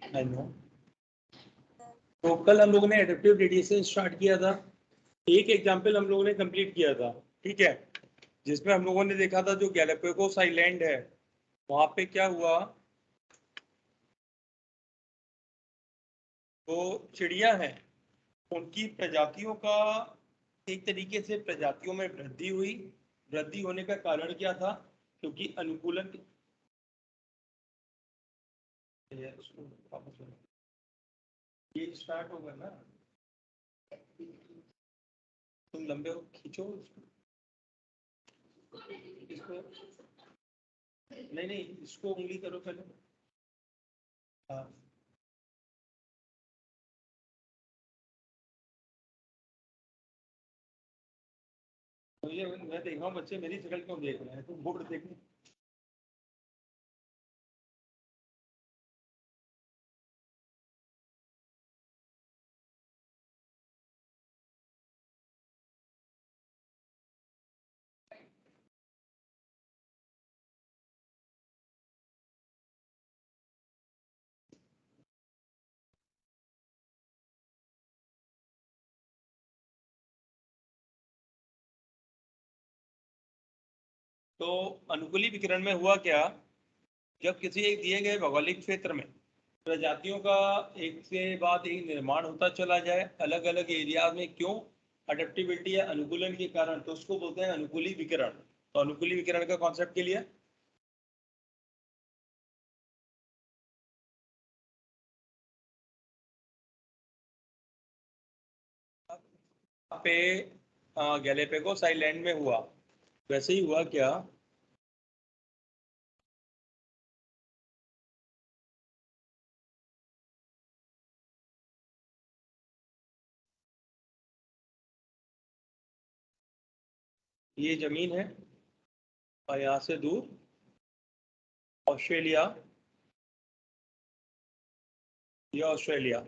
I know. तो कल हम लोगों ने एडेप्टिव रेडिएशन स्टार्ट किया था। एक एग्जाम्पल हम लोगों ने कंप्लीट किया था, ठीक है, जिसमें हम लोगों ने देखा था जो गैलापागोस आइलैंड है वहां पे क्या हुआ, तो चिड़िया हैं उनकी प्रजातियों का एक तरीके से प्रजातियों में वृद्धि हुई। वृद्धि होने का कारण क्या था? क्योंकि अनुकूलन, ये स्टार्ट होगा ना, तुम लंबे हो खींचो इसको, नहीं नहीं इसको उंगली करो पहले। हाँ तो ये मैं देख रहा हूँ बच्चे मेरी शक्ल क्यों देख रहे हैं, तुम बोर्ड देखो। तो अनुकूली विकिरण में हुआ क्या, जब किसी एक दिए गए भौगोलिक क्षेत्र में प्रजातियों का एक से बाद एक निर्माण होता चला जाए अलग अलग एरिया में, क्यों? अडेप्टिबिलिटी या अनुकूलन के कारण, तो उसको बोलते हैं अनुकूली विकिरण। तो अनुकूली विकिरण का कॉन्सेप्ट के लिए पे गैलापागोस आइलैंड में हुआ, वैसे ही हुआ क्या? ये जमीन है और यहाँ से दूर ऑस्ट्रेलिया, ये ऑस्ट्रेलिया।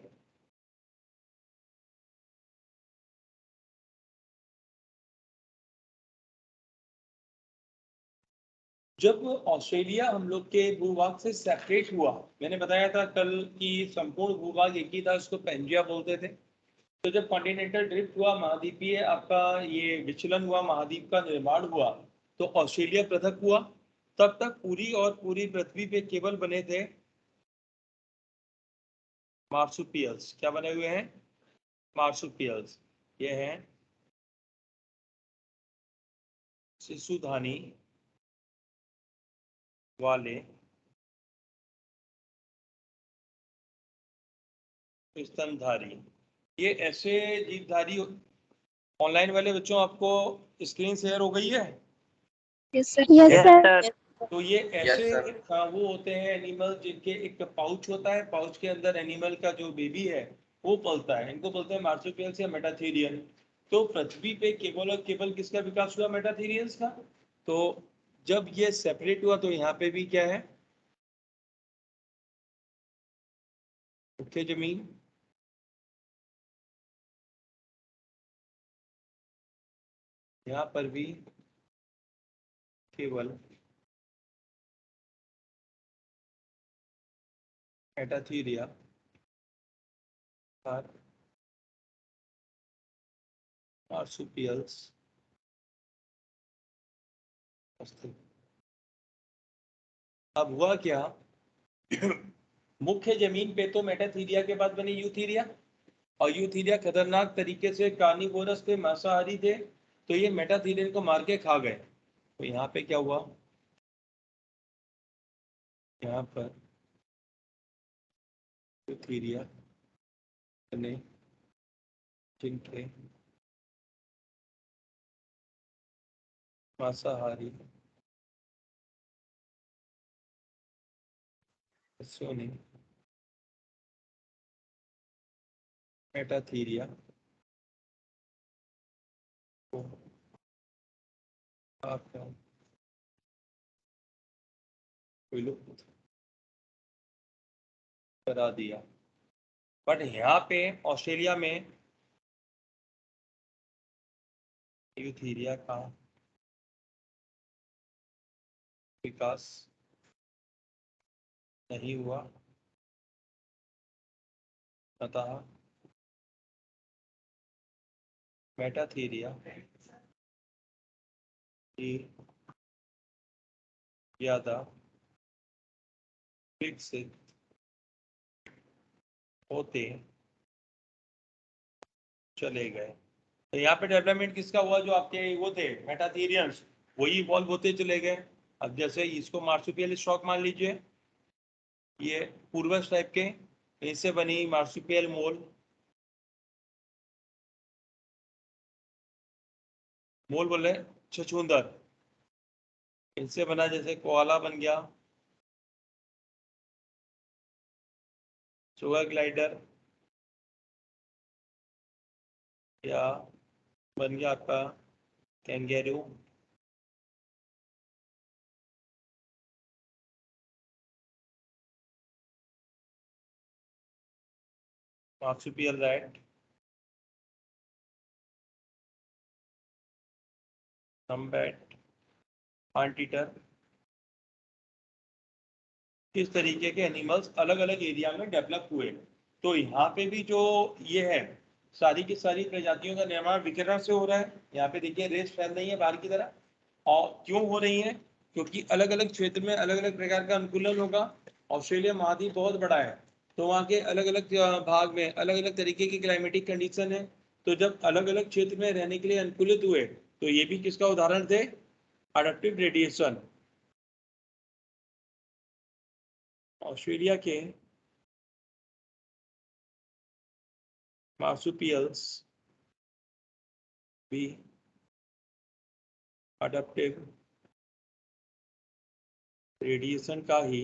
जब ऑस्ट्रेलिया हम लोग के भूभाग से सेपरेट हुआ, मैंने बताया था कल कि संपूर्ण भूभाग एक ही था, उसको पेंजिया बोलते थे। तो जब कॉन्टिनेंटल ड्रिफ्ट हुआ, महाद्वीपीय आपका ये विचलन हुआ, महाद्वीप का निर्माण हुआ, तो ऑस्ट्रेलिया पृथक हुआ। तब तक पूरी और पूरी पृथ्वी पे केवल बने थे मार्सुपियल्स। क्या बने हुए हैं? मार्सुपियल्स। ये हैं शिशुधानी वाले स्तनधारी, ये ऐसे जीवधारी। ऑनलाइन वाले बच्चों आपको स्क्रीन शेयर हो गई है? Yes sir. तो ये ऐसे वो होते हैं एनिमल जिनके एक पाउच होता है, पाउच के अंदर एनिमल का जो बेबी है वो पलता है, इनको बोलते हैं मार्सुपियल्स या मेटाथेरियन। तो पृथ्वी पे केवल और केवल किसका विकास हुआ? मेटाथेरियंस का। तो जब ये सेपरेट हुआ तो यहाँ पे भी क्या है? मुख्य जमीन, यहाँ पर भी केवल मेटाथेरिया और मार्सुपियल्स अस्तित्व। अब हुआ क्या मुख्य जमीन पे तो मेटाथीरिया के बाद बनी यूथीरिया, और यूथीरिया खतरनाक तरीके से कार्निवोरस थे, मांसाहारी थे, तो ये मेटाथीरियन को मार के खा गए। तो यहाँ पे क्या हुआ, यहाँ पर यूथीरिया ने जिनके मांसाहारी सदस्यों ने मेटाथीरिया को खाकर विलुप्त करा दिया। बट यहाँ पे ऑस्ट्रेलिया में यूथीरिया का विकास नहीं हुआ, अतः मेटाथीरिया की ज्यादा विकसित होते चले गए। तो यहाँ पे डेवलपमेंट किसका हुआ? जो आपके वो थे मेटाथीरियंस, वही इवॉल्व होते चले गए। अब जैसे इसको मार्सुपियल स्टॉक मान लीजिए, ये पूर्वज टाइप के, इससे बनी मार्सुपियल मोल। मोल बोले छछूंदर, इनसे बना जैसे कोआला बन गया, शुगर ग्लाइडर, या बन गया आपका कैंगेरू। मार्सुपियल रैट, नम्बैट, आंटीटर, इस तरीके के एनिमल्स अलग अलग एरिया में डेवलप हुए। तो यहाँ पे भी जो ये है, सारी की सारी प्रजातियों का निर्माण विकिरण से हो रहा है। यहाँ पे देखिए रेस फैल रही है बाहर की तरफ, और क्यों हो रही है? क्योंकि अलग अलग क्षेत्र में अलग अलग प्रकार का अनुकूलन होगा। ऑस्ट्रेलिया महाद्वीप बहुत बड़ा है, तो वहाँ के अलग अलग भाग में अलग अलग तरीके की क्लाइमेटिक कंडीशन है। तो जब अलग अलग क्षेत्र में रहने के लिए अनुकूलित हुए, तो ये भी किसका उदाहरण थे? Adaptive radiation. ऑस्ट्रेलिया के मार्सुपियल्स भी अडैप्टिव रेडिएशन का ही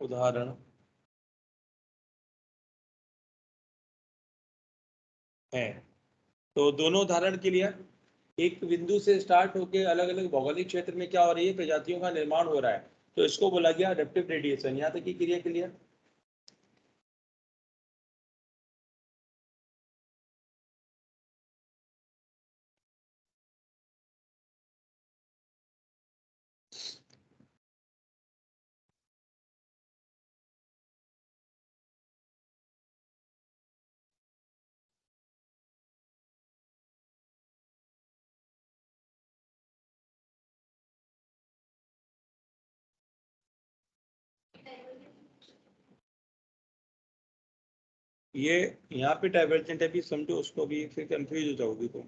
उदाहरण है। तो दोनों उदाहरण के लिए, एक बिंदु से स्टार्ट होकर अलग अलग भौगोलिक क्षेत्र में क्या हो रही है, प्रजातियों का निर्माण हो रहा है, तो इसको बोला गया अडैप्टिव रेडिएशन। यहाँ तक की क्रिया क्लियर? ये यहाँ पे डाइवर्जेंट है, भी समझो उसको भी, फिर कंफ्यूज हो जाओगी तुम।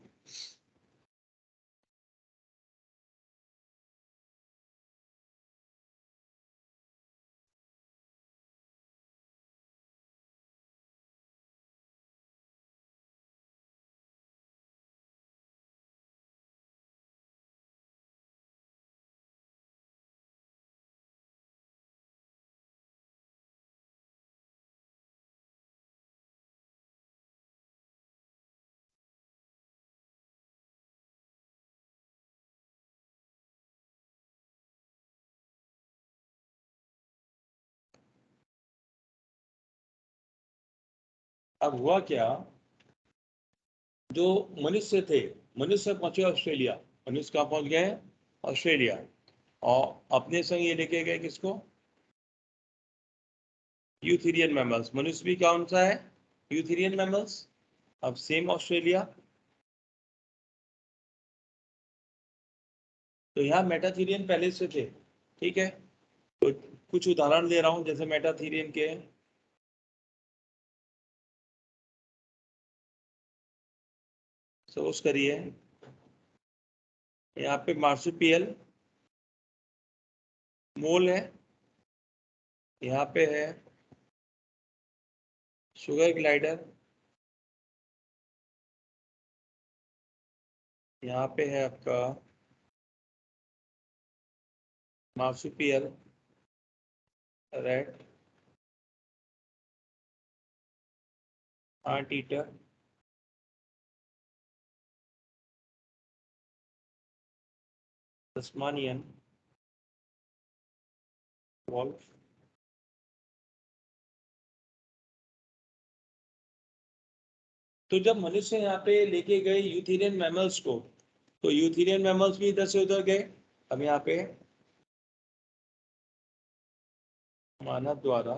अब हुआ क्या, जो मनुष्य थे, मनुष्य पहुंचे ऑस्ट्रेलिया। मनुष्य कहाँ पहुंच गए? ऑस्ट्रेलिया। और अपने संग ये लेके गए किसको? Eutherian mammals. मनुष्य भी कौन सा है? Eutherian mammals. अब सेम ऑस्ट्रेलिया। तो यहाँ मेटाथीरियन पहले से थे, ठीक है। तो कुछ उदाहरण दे रहा हूँ जैसे मेटाथीरियन के। सोच करिए, यहाँ पे मार्सुपियल मोल है, यहाँ पे है शुगर ग्लाइडर, यहाँ पे है आपका marsupial rat, ant eater, Tasmanian wolf. तो जब मनुष्य यहाँ पे लेके गए यूथेरियन मैमल्स को, तो यूथेरियन मैमल्स भी इधर से उधर गए। अब यहाँ पे मानव द्वारा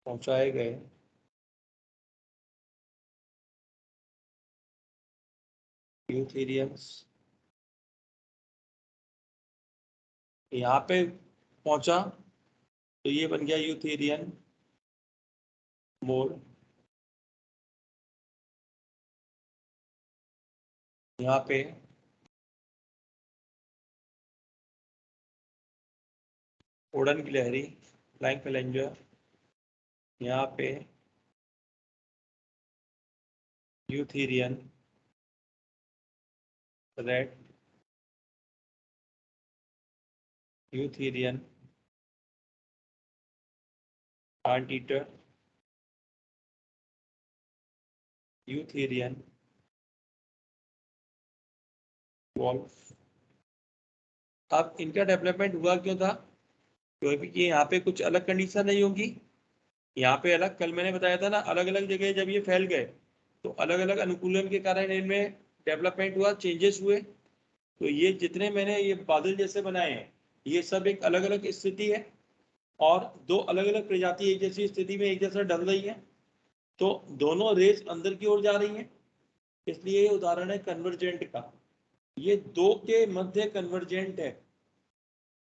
पहुंचाए गए यूथेरियंस यहाँ पे पहुंचा, तो ये बन गया यूथेरियन मोड। यहाँ पे उड़न गिलहरी फ्लाइंग फ्लेंजर, यहाँ पे eutherian rat, eutherian plant eater, eutherian wolf. अब इनका डेवलपमेंट हुआ क्यों था? क्योंकि यहाँ पे कुछ अलग कंडीशन नहीं होगी, यहाँ पे अलग, कल मैंने बताया था ना, अलग अलग जगह जब ये फैल गए तो अलग अलग अनुकूलन के कारण इनमें डेवलपमेंट हुआ, चेंजेस हुए। तो ये जितने मैंने ये बादल जैसे बनाए हैं, ये सब एक अलग अलग स्थिति है, और दो अलग अलग प्रजाति एक जैसी स्थिति में एक जैसा ढल रही है, तो दोनों रेस अंदर की ओर जा रही हैं, इसलिए ये उदाहरण है कन्वर्जेंट का। ये दो के मध्य कन्वर्जेंट है।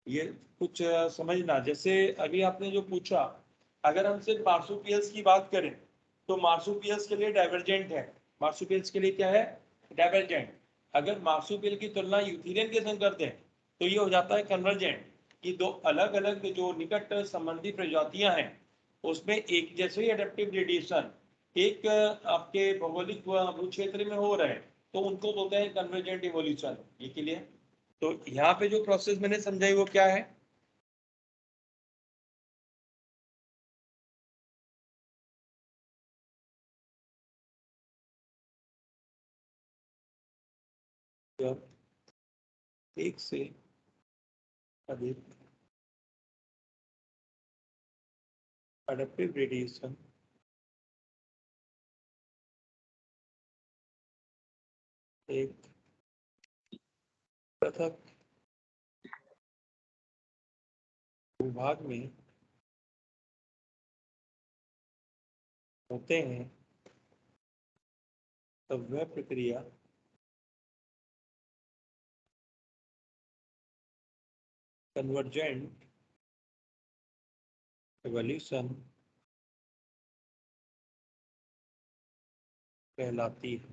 ये कुछ समझना, जैसे अभी आपने जो पूछा, अगर हम सिर्फ मार्सुपियल्स की बात करें तो मार्सुपियल्स के लिए डाइवर्जेंट है। मार्सुपियल्स के लिए क्या है? डाइवर्जेंट। अगर मार्सुपियल की तुलना यूथेरियन के संग करते हैं तो ये हो जाता है कन्वर्जेंट, कि दो अलग अलग जो निकट संबंधी प्रजातियां हैं उसमें एक जैसे ही एडेप्टिव रेडिएशन एक आपके भौगोलिक भू क्षेत्र में हो रहा है तो उनको बोलते हैं कन्वर्जेंट इवोल्यूशन। ये के लिए तो यहाँ पे जो प्रोसेस मैंने समझाई वो क्या है? जब एक से अधिक एडेप्टिव रेडिएशन एक पृथक भूभाग में होते हैं तब वह प्रक्रिया कन्वर्जेंट इवोल्यूशन कहलाती है।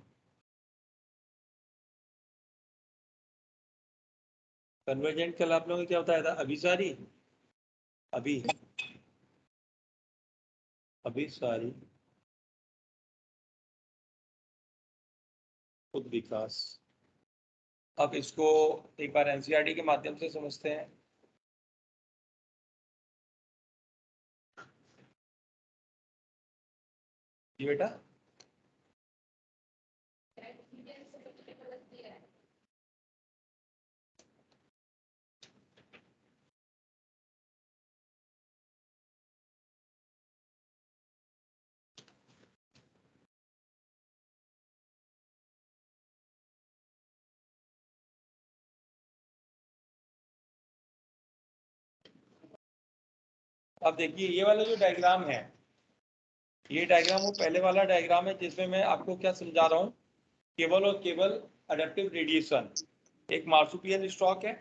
कन्वर्जेंट कल आप लोगों ने क्या बताया था? अभिसारी, अभी अभिसारी खुद विकास। अब इसको एक बार एनसीईआरटी के माध्यम से समझते हैं। जी बेटा, अब देखिए ये वाला जो डायग्राम है, ये डायग्राम वो पहले वाला डायग्राम है जिसमें मैं आपको क्या समझा रहा हूँ, केवल और केवल एडेप्टिव रेडिएशन। एक मार्सुपियल स्टॉक है,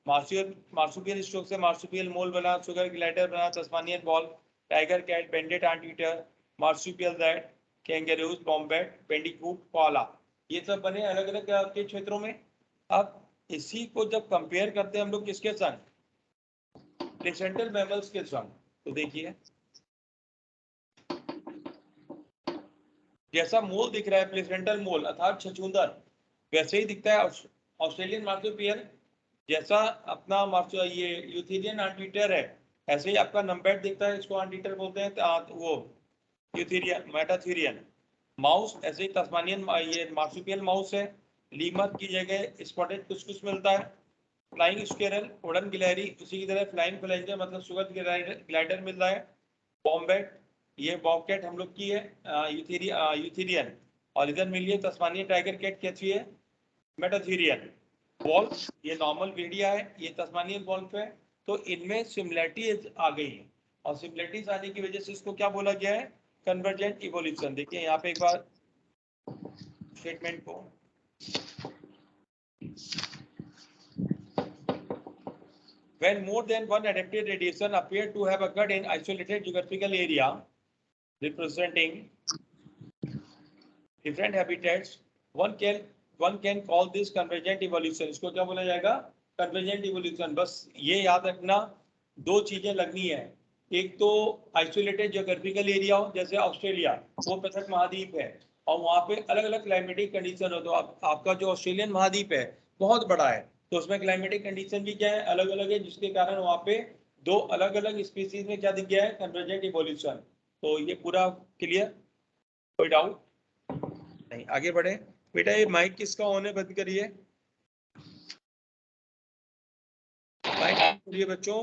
मार्सुपियल स्टॉक से मार्सुपियल मोल बना, सुगर ग्लाइडर बना, Tasmanian wolf, tiger cat, banded anteater, marsupial rat, kangaroos, wombat, bandicoot, koala, ये सब बने अलग अलग के क्षेत्रों में। अब इसी को जब कंपेयर करते हैं हम लोग किसके संग? प्लेसेंटल मैमल्स के संग। तो देखिए जैसा मोल दिख रहा है प्लेसेंटल मोल अर्थात छछूंदर, वैसे ही दिखता है ऑस्ट्रेलियन मार्सुपियल। जैसा अपना मार्सो ये यूथेरियन आंटीटर है, ऐसे ही आपका नम्बेट दिखता है, इसको आंटीटर बोलते हैं, वो यूथेरियन मेटाथेरियन। माउस ऐसे ही तस्मानियन ये मार्सुपियल माउस है। लीमर की जगह स्पॉटेड कुछ मिलता है। फ्लाइंग स्क्वेरल उड़न गिलहरी, उसी की तरह फ्लाइंग फ्लेंजर मतलब सुगंध ग्लाइडर मिल रहा है। बॉम्बेट ये बॉबकैट हम लोग की है यूथेरियन। और इधर मिलिए तस्मानिया टाइगर कैट कैसी है, मेटाथीरियन वॉल्फ, ये नॉर्मल भेड़िया है, ये तस्मानियन वॉल्फ है। तो इनमें सिमिलैरिटीज आ गई है, और सिमिलैरिटीज आने की वजह से इसको क्या बोला गया है, कन्वर्जेंट इवोल्यूशन। देखिए यहाँ पे एक बार स्टेटमेंट को, when more than one adaptive radiation appear to have occurred in isolated geographical area representing different habitats, one can call this convergent evolution। इसको क्या बोला जाएगा, convergent evolution। बस ये याद रखना, दो चीजें लगनी है, एक तो आइसोलेटेड जियोग्राफिकल एरिया हो, जैसे ऑस्ट्रेलिया वो पृथक महाद्वीप है और वहाँ पे अलग अलग क्लाइमेटिक कंडीशन हो। तो आपका जो ऑस्ट्रेलियन महाद्वीप है बहुत बड़ा है, तो उसमें क्लाइमेटिक कंडीशन भी क्या है, अलग अलग है, जिसके कारण वहाँ पे दो अलग अलग स्पीसीज में क्या दिख गया है, कन्वर्जेंट इवोल्यूशन। तो ये पूरा क्लियर, कोई डाउट नहीं, आगे बढ़े। बेटा ये माइक किसका ऑन है, बंद करिए माइक करिए बच्चों।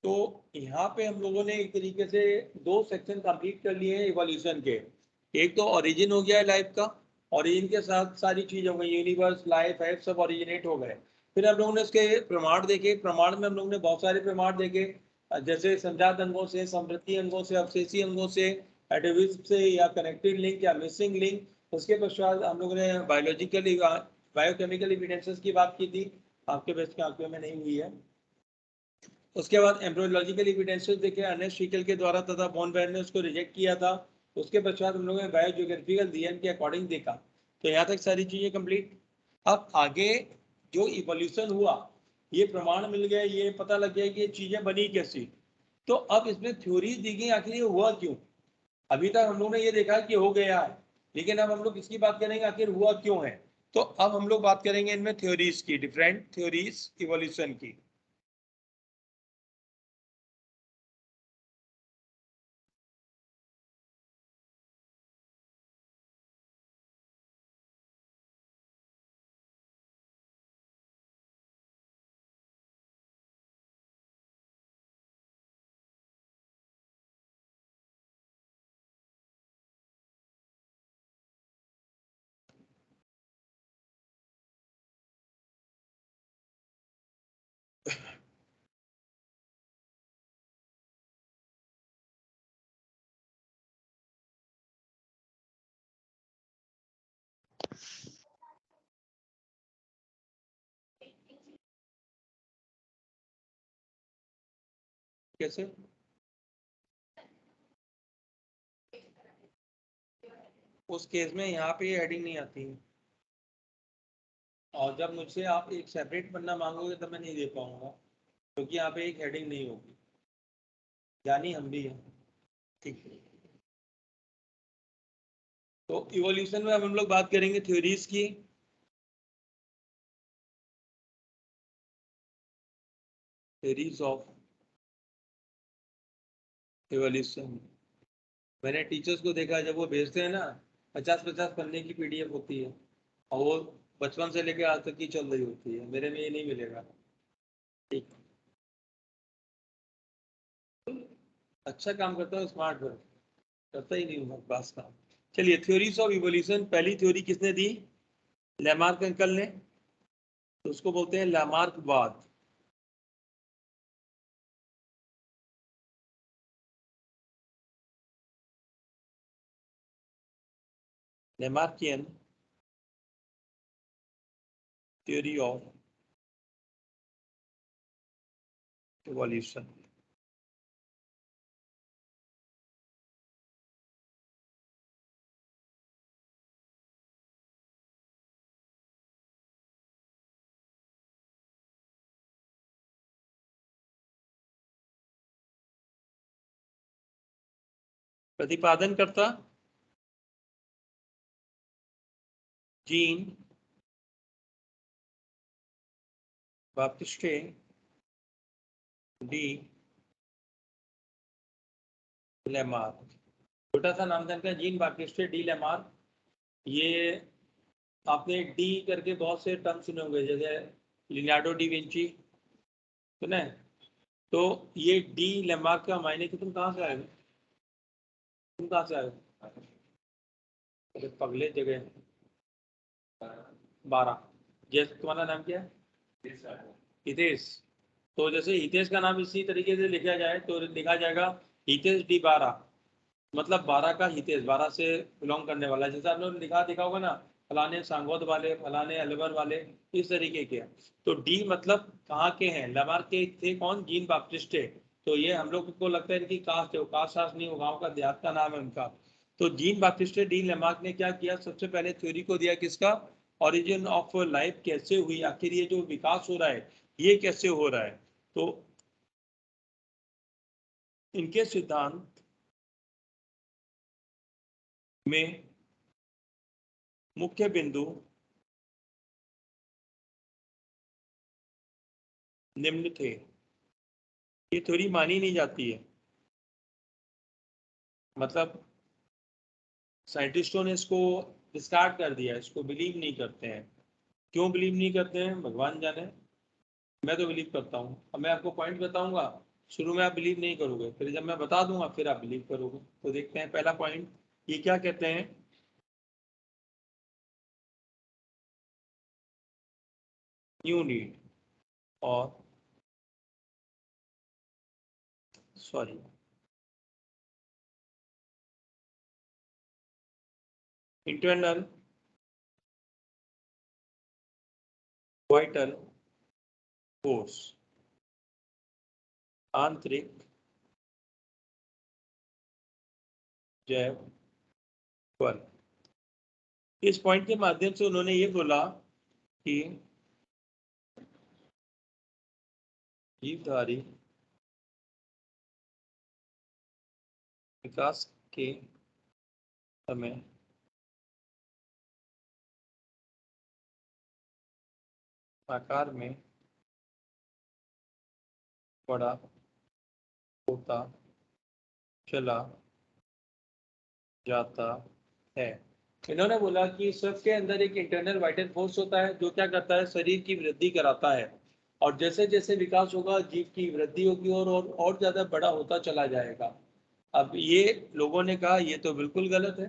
तो यहाँ पे हम लोगों ने एक तरीके से दो सेक्शन कंप्लीट कर लिए हैं इवोल्यूशन के। एक तो ओरिजिन हो गया है लाइफ का, ओरिजिन के साथ सारी चीज हो गई, यूनिवर्स लाइफ है सब ओरिजिनेट हो गए। फिर हम लोगों ने उसके प्रमाण देखे, प्रमाण में हम लोगों ने बहुत सारे प्रमाण देखे, जैसे संजात अंगों से, समृद्धि अंगों से, अवशेषी अंगों से, एटोविज्म से, या कनेक्टेड लिंक या मिसिंग लिंक। उसके पश्चात हम लोगों ने बायोलॉजिकल बायोकेमिकल एविडेंसेस की बात की थी, आपके बेस्ट के आंकड़ों में नहीं हुई है। उसके बाद एम्ब्रियोलॉजिकल एविडेंसेस देखे, अर्नेस्ट शीकल के द्वारा तथा बॉन बेयर ने उसको रिजेक्ट किया था। उसके पश्चात हम लोगों ने बायोजियोग्राफिकल डीएनए के अकॉर्डिंग देखा। तो यहाँ तक सारी चीजें कंप्लीट। अब आगे जो इवोल्यूशन हुआ, ये प्रमाण मिल गए, ये पता लग गया कि ये चीजें बनी कैसी। तो अब इसमें थ्योरीज दी गई आखिर ये हुआ क्यों। अभी तक हम लोग ने ये देखा कि हो गया है, लेकिन अब हम लोग इसकी बात करेंगे आखिर हुआ क्यों है। तो अब हम लोग बात करेंगे इनमें थ्योरीज की, डिफरेंट थ्योरीज इवोल्यूशन की। कैसे, उस केस में यहाँ पे ये हेडिंग नहीं आती है, और जब मुझसे आप एक सेपरेट पन्ना मांगोगे तब मैं नहीं दे पाऊंगा, क्योंकि यहाँ पे एक हेडिंग नहीं होगी, यानी हम भी हैं। ठीक है, तो इवोल्यूशन में अब हम लोग बात करेंगे थ्योरीज की। थ्योरीज ऑफ इवोल्यूशन, मैंने टीचर्स को देखा जब वो भेजते हैं ना, 50-50 पन्ने की पीडीएफ होती है, और वो बचपन से लेकर आज तक की चल रही होती है। मेरे में ये नहीं मिलेगा। ठीक, अच्छा काम करता हूँ, स्मार्ट वर्क करता ही नहीं हूँ बस काम। चलिए, थ्योरीज ऑफ इवोल्यूशन, पहली थ्योरी किसने दी, लैमार्क अंकल ने, तो उसको बोलते हैं लैमार्कवाद। Lamarckian theory of evolution. प्रतिपादन करता जीन बाप्टिस्टे डी लैमार्क, छोटा सा नाम था इनका, जीन बाप्टिस्टे डी लैमार्क। ये आपने डी करके बहुत से टर्म सुने होंगे, जैसे लिनार्डो डी विंची सुने। तो ये डी लेमार्क का मायने कि तुम कहाँ से आए हो, तुम कहाँ से आए हो? अरे पगले जगह 12। जैसे तुम्हारा नाम क्या है? हितेश। तो जैसे हितेश का नाम इसी तरीके से लिखा जाए तो लिखा जाएगा हितेश डी 12, मतलब 12 का हितेश, 12 से बिलोंग करने वाला। जैसे आप लोग लिखा दिखा होगा ना, फलाने सांगोद वाले, फलाने अलवर वाले, इस तरीके के। तो डी मतलब कहाँ के हैं, लमार के थे कौन, जीन बाप्टिस्ट थे। तो ये हम लोग को लगता है कि कास्ट है, वो कास्ट शास्त्र नहीं, वो गाँव का देहात का नाम है उनका। तो जीन बाप्टिस्ट डी लेमार्क ने क्या किया, सबसे पहले थ्योरी को दिया, किसका, ओरिजिन ऑफ लाइफ कैसे हुई, आखिर ये जो विकास हो रहा है ये कैसे हो रहा है। तो इनके सिद्धांत में मुख्य बिंदु निम्न थे। ये थ्योरी मानी नहीं जाती है, मतलब साइंटिस्टों ने इसको डिस्कार्ड कर दिया, इसको बिलीव नहीं करते हैं। क्यों बिलीव नहीं करते हैं भगवान जाने, मैं तो बिलीव करता हूँ। अब मैं आपको पॉइंट बताऊंगा, शुरू में आप बिलीव नहीं करोगे, फिर जब मैं बता दूंगा फिर आप बिलीव करोगे। तो देखते हैं पहला पॉइंट, ये क्या कहते हैं, न्यू नीड और सॉरी इंटरनल वाइटल फोर्स, आंतरिक जैव बल। इस पॉइंट के माध्यम से उन्होंने ये बोला कि जीवधारी विकास के समय आकार में बड़ा होता चला जाता है। इन्होंने बोला कि सबके अंदर एक इंटरनल वाइटल फोर्स होता है जो क्या करता है, शरीर की वृद्धि कराता है, और जैसे जैसे विकास होगा जीव की वृद्धि होगी और ज्यादा बड़ा होता चला जाएगा। अब ये लोगों ने कहा ये तो बिल्कुल गलत है।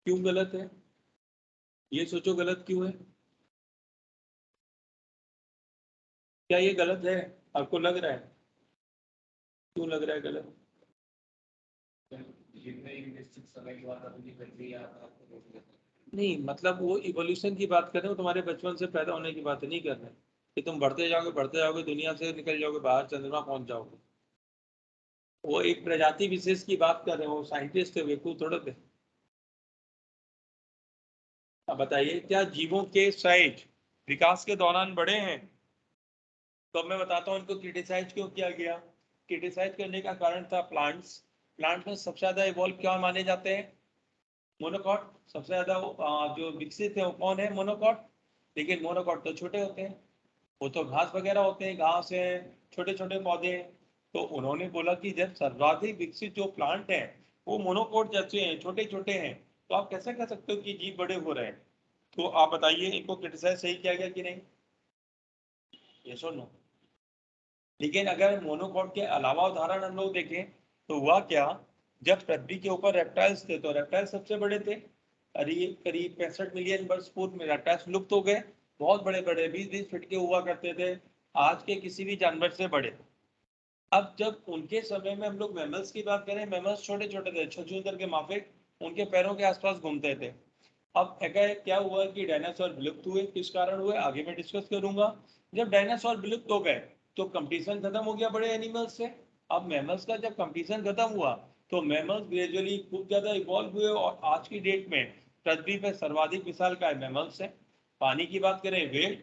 क्यों गलत है, ये सोचो गलत क्यों है, क्या ये गलत है, आपको लग रहा है, क्यों लग रहा है गलत? नहीं, मतलब वो इवोल्यूशन की बात कर रहे हो, तुम्हारे बचपन से पैदा होने की बात नहीं कर रहे हैं कि तुम बढ़ते जाओगे दुनिया से निकल जाओगे बाहर, चंद्रमा पहुंच जाओगे। वो एक प्रजाति विशेष की बात कर रहे हो, साइंटिस्ट थे, बेवकूफ थोड़े थे। अब बताइए, क्या जीवों के साइज विकास के दौरान बढ़े हैं? तो अब मैं बताता हूँ इनको क्रिटिसाइज क्यों किया गया। क्रिटिसाइज करने का कारण था प्लांट्स। प्लांट में सबसे ज्यादा इवॉल्व क्या माने जाते हैं, मोनोकॉट। सबसे ज्यादा जो विकसित है वो कौन है, मोनोकॉट। लेकिन मोनोकॉट तो छोटे होते हैं, वो तो घास वगैरह होते हैं, घास है, छोटे छोटे पौधे हैं। तो उन्होंने बोला कि जब सर्वाधिक विकसित जो प्लांट हैं वो मोनोकॉट जैसे हैं, छोटे छोटे हैं, तो आप कैसे कह सकते हो कि जीव बड़े हो रहे हैं? तो आप बताइए, इनको क्रिटिसाइज सही किया गया कि नहीं, ये सुनो। लेकिन अगर मोनोकॉट के अलावा उदाहरण हम लोग देखें तो हुआ क्या, जब पृथ्वी के ऊपर रेप्टाइल्स थे तो रेप्टाइल्स सबसे बड़े थे, करीब करीब 65 मिलियन वर्ष पूर्व में रेप्टाइल्स लुप्त हो गए। बहुत बड़े बड़े 20-20 फीट के हुआ करते थे, आज के किसी भी जानवर से बड़े। अब जब उनके समय में हम लोग मैमल्स की बात करें, मैमल्स छोटे छोटे थे, छछूंदर के माफिक, उनके पैरों के आसपास घूमते थे। अब क्या हुआ कि डायनासोर विलुप्त हुए, किस कारण हुए आगे मैं डिस्कस करूंगा। जब डायनासोर विलुप्त हो गए तो कंपटीशन खत्म हो गया बड़े एनिमल्स से। अब मैमल्स का जब कंपटीशन खत्म हुआ तो मैमल्स ग्रेजुअली खूब ज्यादा इवॉल्व हुए, और आज की डेट में पृथ्वी पर सर्वाधिक विशालकाय मैमल्स है। पानी की बात करें व्हेल,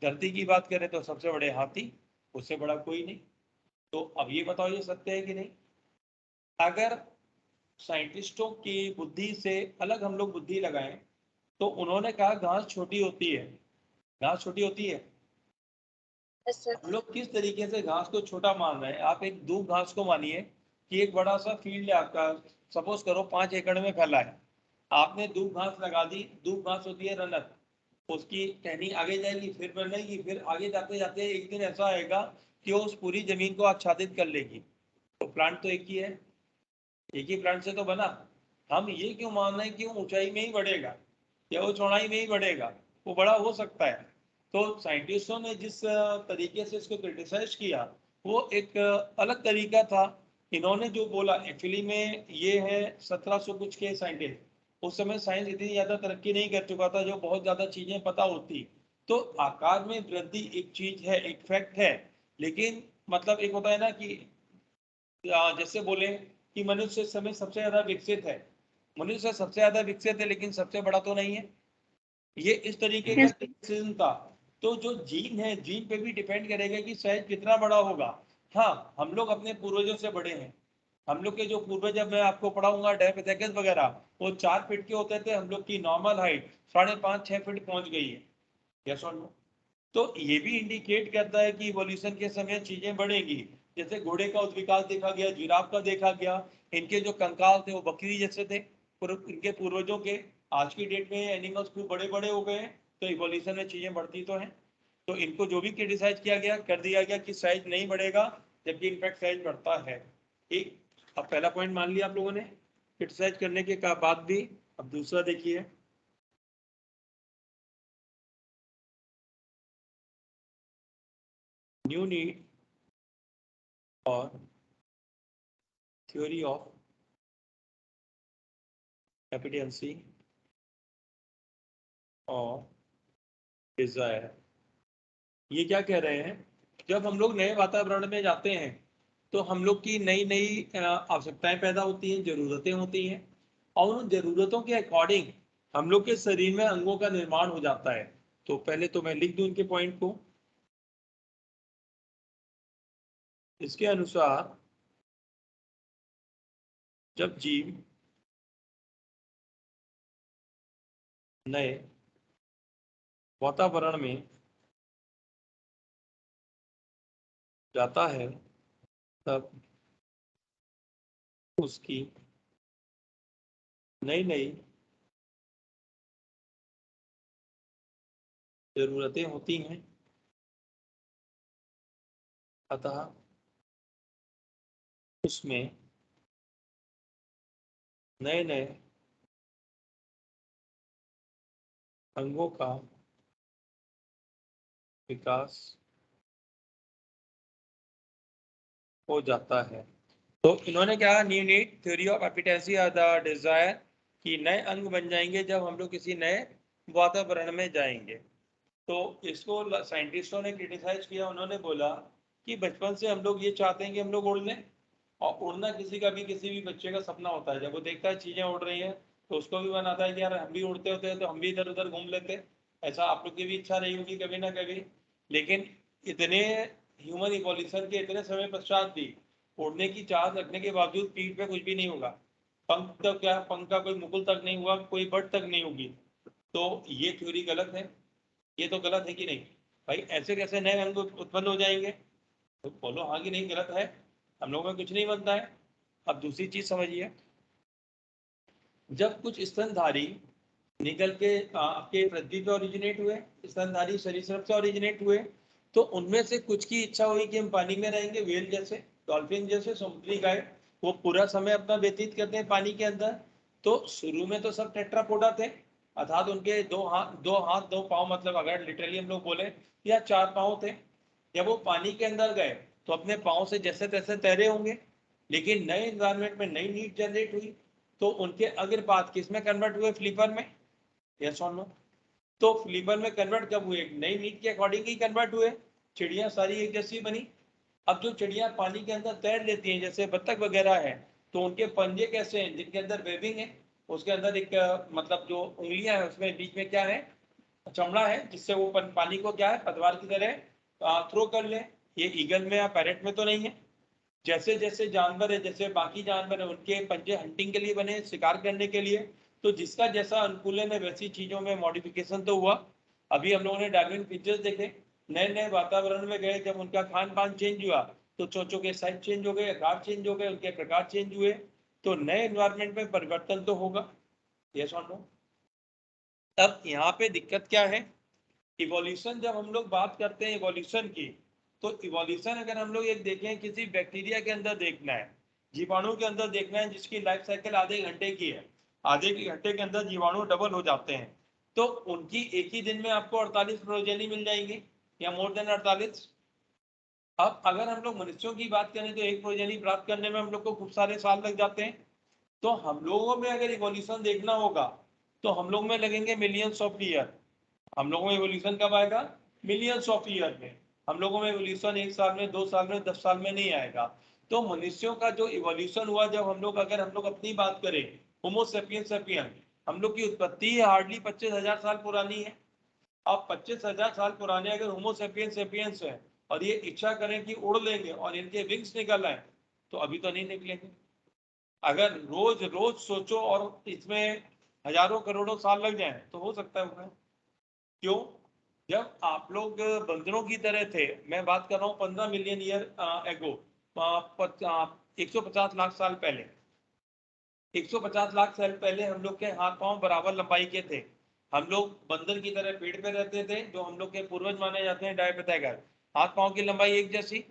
धरती की बात करें तो सबसे बड़े हाथी, उससे बड़ा कोई नहीं। तो अब ये बताओ ये सत्य है कि नहीं? अगर साइंटिस्टों की बुद्धि से अलग हम लोग बुद्धि लगाएं तो उन्होंने कहा घास छोटी होती है, घास छोटी होती है। हम लोग किस तरीके से घास को छोटा मान रहे हैं, आप एक दूब घास को मानिए कि एक बड़ा सा फील्ड है आपका, सपोज करो 5 एकड़ में फैला है, आपने दूब घास लगा दी, दूब घास होती है रनर, उसकी टहनिंग आगे जाएगी, फिर बनेगी, फिर आगे जाते जाते एक दिन ऐसा आएगा कि वो उस पूरी जमीन को आच्छादित कर लेगी। तो प्लांट तो एक ही है, एक ही प्लांट से तो बना। हम ये क्यों मान रहे हैं कि वो ऊंचाई में ही बढ़ेगा या वो चौड़ाई में ही बढ़ेगा? वो बड़ा हो सकता है। तो साइंटिस्टों ने जिस तरीके से इसको क्रिटिसाइज किया वो एक अलग तरीका था। इन्होंने जो बोला, एक्चुअली में ये है 1700 कुछ के साइंटिस्ट, उस समय साइंस इतनी ज्यादा तरक्की नहीं कर चुका था जो बहुत ज्यादा चीजें पता होती। तो आकार में वृद्धि एक चीज है, एक फैक्ट है, लेकिन मतलब एक होता है ना कि जैसे बोले कि मनुष्य इस समय सबसे ज्यादा विकसित है, मनुष्य सबसे ज्यादा विकसित है लेकिन सबसे बड़ा तो नहीं है। ये इस तरीके का Yes, क्रिटिसिज्म था। तो जो जीन है, जीन पे भी डिपेंड करेगा कि साइज कितना बड़ा होगा। हाँ, हम लोग अपने पूर्वजों से बड़े हैं। हम लोग के जो पूर्वज, जब मैं आपको पढ़ाऊंगा डेफिथेकस वगैरह, वो 4 फीट के होते थे, हम लोग की नॉर्मल हाइट 5.5-6 फीट पहुंच गई है। यस और नो? तो ये भी इंडिकेट करता है कि इवोल्यूशन के समय चीजें बढ़ेंगी। जैसे घोड़े का उत्विकास देखा गया, जिराफ का देखा गया, इनके जो कंकाल थे वो बकरी जैसे थे इनके पूर्वजों के। आज की डेट में एनिमल्स खूब बड़े बड़े हो गए हैं, तो इवोल्यूशन में चीजें बढ़ती तो हैं। तो इनको जो भी क्रिटिसाइज किया गया, कर दिया गया कि साइज नहीं बढ़ेगा, जबकि इनफैक्ट साइज बढ़ता है। एक, अब पहला पॉइंट मान लिया आप लोगों ने क्रिटिसाइज करने के बाद भी। अब दूसरा देखिए, न्यू नीड और थ्योरी ऑफ एपिडेंसी और डिजायर। ये क्या कह रहे हैं? जब हम लोग नए वातावरण में जाते हैं तो हम लोग की नई नई आवश्यकताएं पैदा होती हैं, जरूरतें होती हैं, और उन जरूरतों के अकॉर्डिंग हम लोग के शरीर में अंगों का निर्माण हो जाता है। तो पहले तो मैं लिख दूं इनके पॉइंट को। इसके अनुसार जब जीव नए वातावरण में जाता है तब उसकी नई नई जरूरतें होती हैं। अतः उसमें नए नए अंगों का विकास हो जाता है। तो इन्होंने क्या, न्यू नीड, थ्योरी ऑफ एपिटेंसी और द डिजायर, कि नए अंग बन जाएंगे जब हम लोग किसी नए वातावरण में जाएंगे। तो इसको साइंटिस्टों ने क्रिटिसाइज किया। उन्होंने बोला कि बचपन से हम लोग ये चाहते हैं कि हम लोग उड़ लें, और उड़ना किसी का भी, किसी भी बच्चे का सपना होता है। जब वो देखता है चीजें उड़ रही हैं तो उसको भी मन आता है कि यार हम भी उड़ते होते हैं तो हम भी इधर उधर घूम लेते। ऐसा आप लोग की भी इच्छा रही होगी कभी ना कभी। लेकिन इतने ह्यूमन इवोल्यूशन के इतने समय पश्चात भी उड़ने की चाहत रखने के बावजूद पीठ पे कुछ भी नहीं होगा। पंख तो क्या, पंख का कोई मुकुल तक नहीं हुआ, कोई बट तक नहीं होगी। तो ये थ्योरी गलत है। ये तो गलत है कि नहीं भाई? ऐसे कैसे नए अंग उत्पन्न हो जाएंगे? तो बोलो हाँ कि नहीं, गलत है। हम लोगों में कुछ नहीं बनता है। अब दूसरी चीज समझिए, जब कुछ स्तनधारी निकल के आपके पृथ्वी पे ओरिजिनेट हुए, स्तनधारी सरीसृप से ओरिजिनेट हुए, तो उनमें से कुछ की इच्छा हुई कि हम पानी में रहेंगे, वेल जैसे, डॉल्फिन जैसे, समुद्री गाय। वो पूरा समय अपना व्यतीत करते हैं पानी के अंदर। तो शुरू में तो सब टेट्रापोडा थे, अर्थात उनके 2 हाथ 2 पाँव, मतलब अगर लिटरली हम लोग बोले या 4 पाँव थे। जब वो पानी के अंदर गए तो अपने पाँव से जैसे तैसे तैरे होंगे, लेकिन नए एनवायरमेंट में नई नीड जनरेट हुई, तो उनके अग्रपात किस में कन्वर्ट हुए? फ्लीपर में। यस और नो? तो फ्लीपर में कन्वर्ट कब हुए? नई नीड के अकॉर्डिंग ही कन्वर्ट हुए। चिड़िया सारी एक जैसी बनी। अब जो चिड़िया पानी के अंदर तैर लेती हैं, जैसे बत्तख वगैरह है, तो उनके पंजे कैसे हैं? जिनके अंदर वेबिंग है, उसके अंदर एक मतलब जो उंगलियां है उसमें बीच में क्या है? चमड़ा है, जिससे वो पानी को क्या है, पतवार की तरह थ्रो कर ले। ये ईगल में या पैरेट में तो नहीं है। जैसे जैसे जानवर है, जैसे बाकी जानवर है, उनके पंजे हंटिंग के लिए बने, शिकार करने के लिए। तो जिसका जैसा अनुकूलन है वैसी चीजों में मॉडिफिकेशन तो हुआ। अभी हम लोगों ने डार्विन फीचर्स देखे, नए नए वातावरण में गए, जब उनका खान पान चेंज हुआ तो चोंचों के साइज चेंज हो गए, आकार चेंज हो गए, उनके प्रकार चेंज हुए। तो नए एनवायरमेंट में परिवर्तन तो होगा। यस और नो? अब यहाँ पे दिक्कत क्या है इवोल्यूशन जब हम लोग बात करते हैं इवोल्यूशन की, तो इवोल्यूशन अगर हम लोग एक देखें किसी बैक्टीरिया के अंदर देखना है, जीवाणु के अंदर देखना है जिसकी लाइफ साइकिल आधे घंटे की है, आधे घंटे के अंदर जीवाणु डबल हो जाते हैं, तो उनकी एक ही दिन में आपको 48 प्रोजेनी मिल जाएंगी या मोर देन 48। अब अगर हम लोग मनुष्यों की बात करें तो एक प्रोजेनी प्राप्त करने में हम लोग को खूब सारे साल लग जाते हैं। तो हम लोगों में अगर इवोल्यूशन देखना होगा तो हम लोग में लगेंगे मिलियंस ऑफ ईयर। हम लोगों में इवोल्यूशन कब आएगा? मिलियंस ऑफ ईयर में। हम लोगों में इवोल्यूशन 1 साल में, 2 साल में, 10 साल में नहीं आएगा। तो मनुष्यों का जो इवोल्यूशन हुआ, जब हम लोग अगर हम लोग अपनी बात करें, होमो सेपियन सेपियन, हम लोग की उत्पत्ति हार्डली 25,000 साल पुरानी है। अब 25,000 साल पुराने अगर होमो सेपियन सेपियंस है और ये इच्छा करें कि उड़ लेंगे और इनके विंग्स निकल आए, तो अभी तो नहीं निकलेंगे। अगर रोज रोज सोचो और इसमें हजारों करोड़ों साल लग जाए तो हो सकता है। क्यों? जब आप लोग बंदरों की तरह थे, मैं बात कर रहा हूँ 15 मिलियन ईयर एगो, 150 लाख साल पहले, 150 लाख साल पहले हम लोग के हाथ पांव बराबर लंबाई के थे। हम लोग बंदर की तरह पेड़ पे रहते थे, जो हम लोग के पूर्वज माने जाते हैं डायपिथाइगर, हाथ पांव की लंबाई एक जैसी।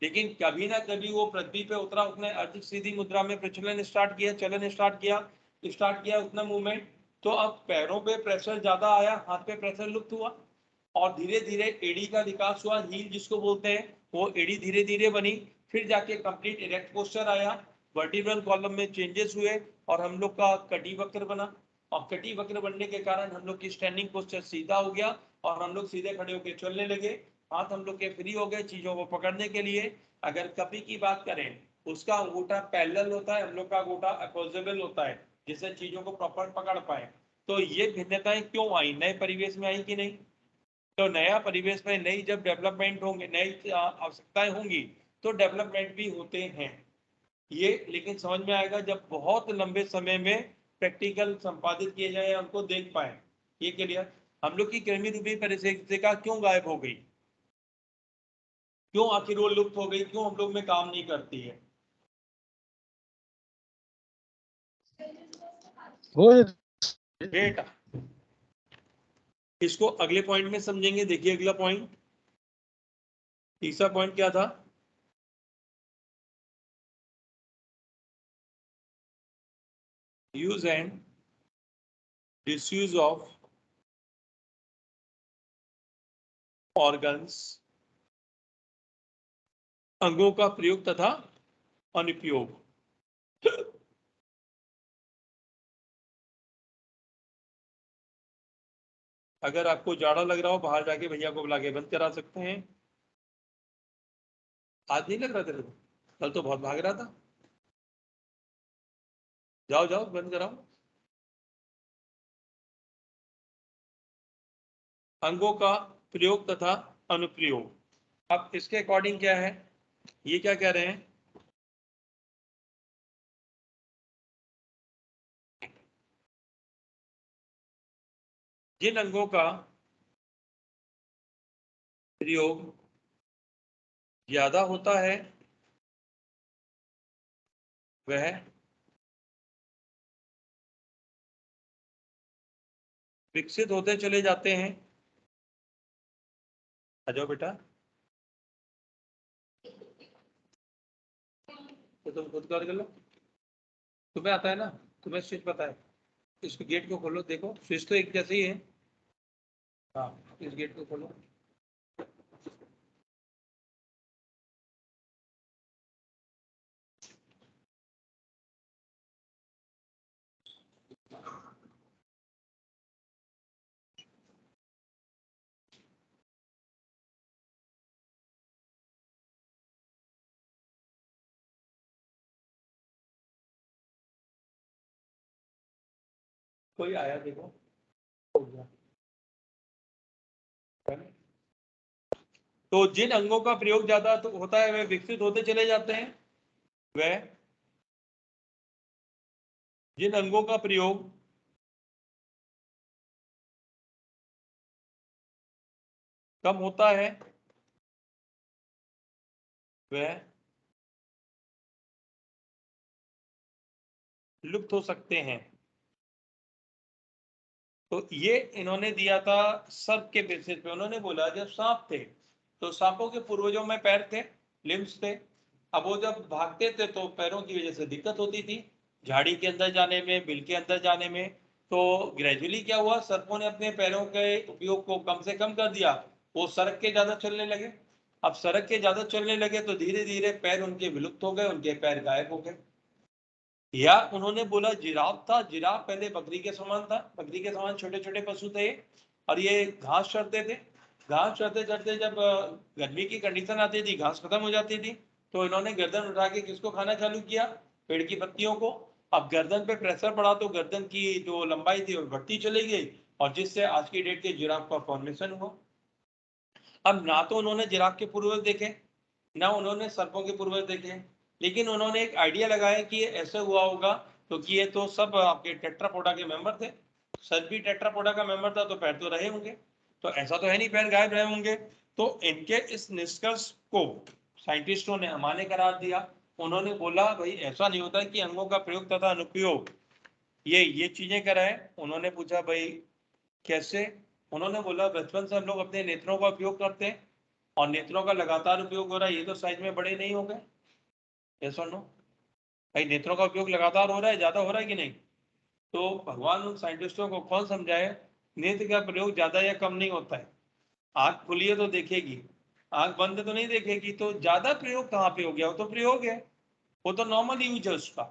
लेकिन कभी ना कभी वो पृथ्वी पे उतरा, उसने अर्ध सीधी मुद्रा में प्रचलन स्टार्ट किया, चलन स्टार्ट किया उतना मूवमेंट। तो अब पैरों पे प्रेशर ज्यादा आया, हाथ पे प्रेशर लुप्त हुआ, और धीरे धीरे एड़ी का विकास हुआ, हील जिसको बोलते हैं, वो एड़ी धीरे धीरे बनी, फिर जाके कंप्लीट इरेक्ट पोस्चर आया, वर्टिब्रल कॉलम में चेंजेस हुए और हम लोग का कटी वक्र बना। और कटी वक्र बनने के कारण हम लोग की स्टैंडिंग पोस्चर सीधा हो गया और हम लोग सीधे खड़े होकर चलने लगे, हाथ हम लोग के फ्री हो गए चीजों को पकड़ने के लिए। अगर कपी की बात करें, उसका अंगूठा पैरेलल होता है, हम लोग का अंगूठा अपोजिबल होता है, जिससे चीजों को प्रॉपर पकड़ पाए। तो ये भिन्नताएं क्यों आई? नए परिवेश में आई कि नहीं? तो नया परिवेश में नई जब डेवलपमेंट होंगे, नई आवश्यकताएं होंगी, तो डेवलपमेंट भी होते हैं ये। लेकिन समझ में आएगा जब बहुत लंबे समय में प्रैक्टिकल संपादित किए जाए, उनको देख पाए। ये क्लियर? हम लोग की कृमि रूपी परिस्थितिका क्यों गायब हो गई? क्यों आखिर वो लुप्त हो गई? क्यों हम लोग में काम नहीं करती है? बेटा, इसको अगले पॉइंट में समझेंगे। देखिए अगला पॉइंट, तीसरा पॉइंट क्या था? Use and disuse of organs, अंगों का प्रयोग तथा अनुप्रयोग। अगर आपको जाड़ा लग रहा हो, बाहर जाके भैया को बुला के बंद करा सकते हैं। आज नहीं लग रहा तेरे को? कल तो बहुत भाग रहा था। जाओ जाओ बंद कराओ। अंगों का प्रयोग तथा अनुप्रयोग। अब इसके अकॉर्डिंग क्या है, ये क्या कह रहे हैं? जिन अंगों का प्रयोग ज्यादा होता है वह विकसित होते चले जाते हैं। आ जाओ बेटा, तो तुम खुद कर लो। तुम्हें आता है ना, तुम्हें स्विच पता है। इस गेट को खोलो, देखो स्विच तो एक जैसे ही है। हाँ, इस गेट को खोलो। कोई आया देखो, हो गया। तो जिन अंगों का प्रयोग ज्यादा तो होता है वे विकसित होते चले जाते हैं। वह जिन अंगों का प्रयोग कम होता है वह लुप्त हो सकते हैं। तो ये इन्होंने दिया था सर्प के बेसिस पे। उन्होंने बोला जब सांप थे तो सांपों के पूर्वजों में पैर थे, लिम्स थे। अब वो जब भागते थे तो पैरों की वजह से दिक्कत होती थी झाड़ी के अंदर जाने में, बिल के अंदर जाने में। तो ग्रेजुअली क्या हुआ, सर्पों ने अपने पैरों के उपयोग को कम से कम कर दिया, वो सड़क के ज्यादा चलने लगे। अब सड़क के ज्यादा चलने लगे तो धीरे धीरे पैर उनके विलुप्त हो गए, उनके पैर गायब हो गए। या उन्होंने बोला जिराफ था, जिराफ पहले बकरी के समान था, बकरी के समान छोटे छोटे पशु थे और ये घास चरते थे। घास चरते चरते जब गर्मी की कंडीशन आती थी, घास खत्म हो जाती थी, तो इन्होंने गर्दन उठा के किसको खाना चालू किया, पेड़ की पत्तियों को। अब गर्दन पे प्रेशर पड़ा तो गर्दन की जो लंबाई थी वो बढ़ती चली गई और जिससे आज की डेट के जिराफ का फॉर्मेशन हुआ। अब ना तो उन्होंने जिराफ के पूर्वज देखे, ना उन्होंने सर्पों के पूर्वज देखे, लेकिन उन्होंने एक आइडिया लगाया कि ये ऐसे हुआ होगा क्योंकि ये तो सब आपके टेट्रापोडा के मेंबर थे। सर्प भी टेट्रापोडा का मेंबर था तो पैर तो रहे होंगे, तो ऐसा तो है नहीं पैर गायब रहे होंगे। तो इनके इस निष्कर्ष को साइंटिस्टों ने अमान्य करार दिया। उन्होंने बोला भाई ऐसा नहीं होता कि अंगों का प्रयोग तथा अनुप्रयोग ये चीजें कराए। उन्होंने पूछा भाई कैसे, उन्होंने बोला बचपन से हम लोग अपने नेत्रों का उपयोग करते हैं और नेत्रों का लगातार उपयोग हो रहा है, ये तो साइज में बड़े नहीं हो गए। यस और नो भाई, नेत्रों का उपयोग लगातार हो रहा है, ज्यादा हो रहा है कि नहीं? तो भगवान उन साइंटिस्टों को कौन समझाए, नेत्र का प्रयोग ज्यादा या कम नहीं होता है। आंख खुली है तो देखेगी, आंख बंद है तो नहीं देखेगी, तो ज्यादा प्रयोग कहाँ पे हो गया, वो तो प्रयोग है, वो तो नॉर्मल यूज है उसका।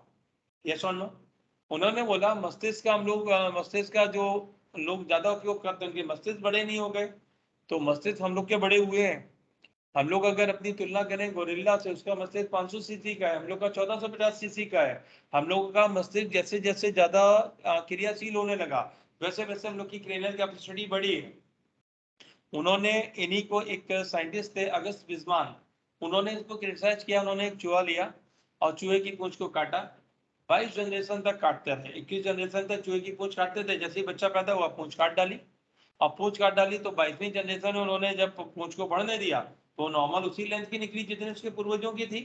यस और नो। उन्होंने बोला मस्तिष्क का हम लोग मस्तिष्क का जो लोग ज्यादा उपयोग करते हैं उनके मस्तिष्क बड़े नहीं हो गए, तो मस्तिष्क हम लोग के बड़े हुए हैं। हम लोग अगर अपनी तुलना करें गोरिल्ला से, उसका मस्तिष्क 500 सीसी का है, हम लोग का 1450 सीसी का है। हम लोगों का मस्तिष्क जैसे जैसे ज्यादा क्रियाशील होने लगा वैसे वैसे हम लोग की क्रेनियल कैपेसिटी बढ़ी है। उन्होंने इन्हीं को एक साइंटिस्ट थे अगस्त विजमान, उन्होंने इसको क्रिटिसाइज किया। उन्होंने एक चूहा लिया और चूहे की पूंछ को काटा, 22 जनरेशन तक काटते रहे, 21 जनरेशन तक चूहे की पूंछ काटते थे। जैसे ही बच्चा पैदा हुआ पूंछ काट डाली, और पूंछ काट डाली तो 22वीं जनरेशन में उन्होंने जब पूंछ को बढ़ने दिया तो नॉर्मल उसी लेंथ की निकली जितनी उसके पूर्वजों की थी।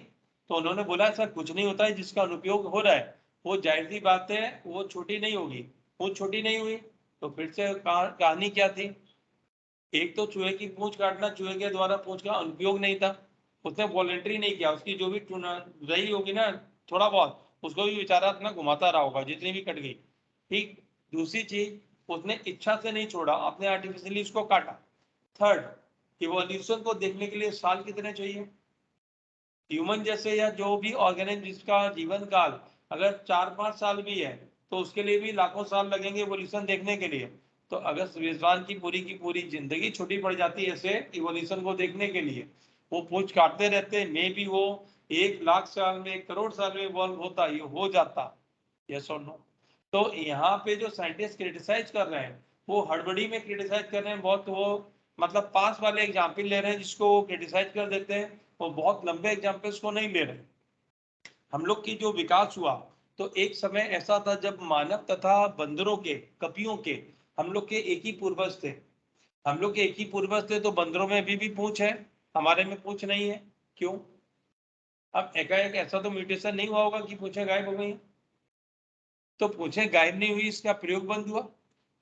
तो उन्होंने बोला ऐसा कुछ नहीं होता है, जिसका अनुपयोग हो रहा है वो जाहिर सी बात है वो छोटी नहीं होगी, पूंछ छोटी नहीं हुई। तो फिर से कहानी क्या थी, एक तो चूहे की पूंछ काटना, चूहे के द्वारा पूंछ का अनुपयोग नहीं था, उसने वॉलेंट्री नहीं किया, उसकी जो भी रही होगी ना थोड़ा बहुत, उसको भी बेचारा अपना घुमाता रहा होगा जितनी भी कट गई। ठीक। दूसरी चीज, उसने इच्छा से नहीं छोड़ा, अपने आर्टिफिशियली उसको काटा। थर्ड, इवोल्यूशन को देखने के लिए साल कितने चाहिए, ह्यूमन जैसे या जो भी ऑर्गेनिज्म जिसका जीवन काल अगर 4-5 साल भी है तो उसके लिए भी लाखों साल लगेंगे इवोल्यूशन देखने के लिए। तो अगर विद्वान की पूरी जिंदगी छोटी पड़ जाती है ऐसे इवोल्यूशन को देखने के लिए, वो पूछ काटते रहते, मे भी वो 1 लाख साल में 1 करोड़ साल में इवॉल्व होता, ये हो जाता। यस और नो। तो यहाँ पे जो साइंटिस्ट क्रिटिसाइज कर रहे हैं वो हड़बड़ी में क्रिटिसाइज कर रहे हैं, बहुत वो मतलब पास वाले एग्जाम्पल ले रहे हैं जिसको वो क्रिटिसाइज कर देते हैं, वो बहुत लंबे एग्जाम्पल्स को नहीं ले रहे। हम लोग की जो विकास हुआ तो एक समय ऐसा था जब मानव तथा बंदरों के, कपियों के, हम लोग के एक ही पूर्वज थे। हम लोग के एक ही पूर्वज थे, तो बंदरों में भी पूंछ है, हमारे में पूंछ नहीं है, क्यों? अब एकाएक ऐसा तो म्यूटेशन नहीं हुआ होगा कि पूंछें गायब हो गई। तो पूंछें गायब नहीं हुई, इसका प्रयोग बंद हुआ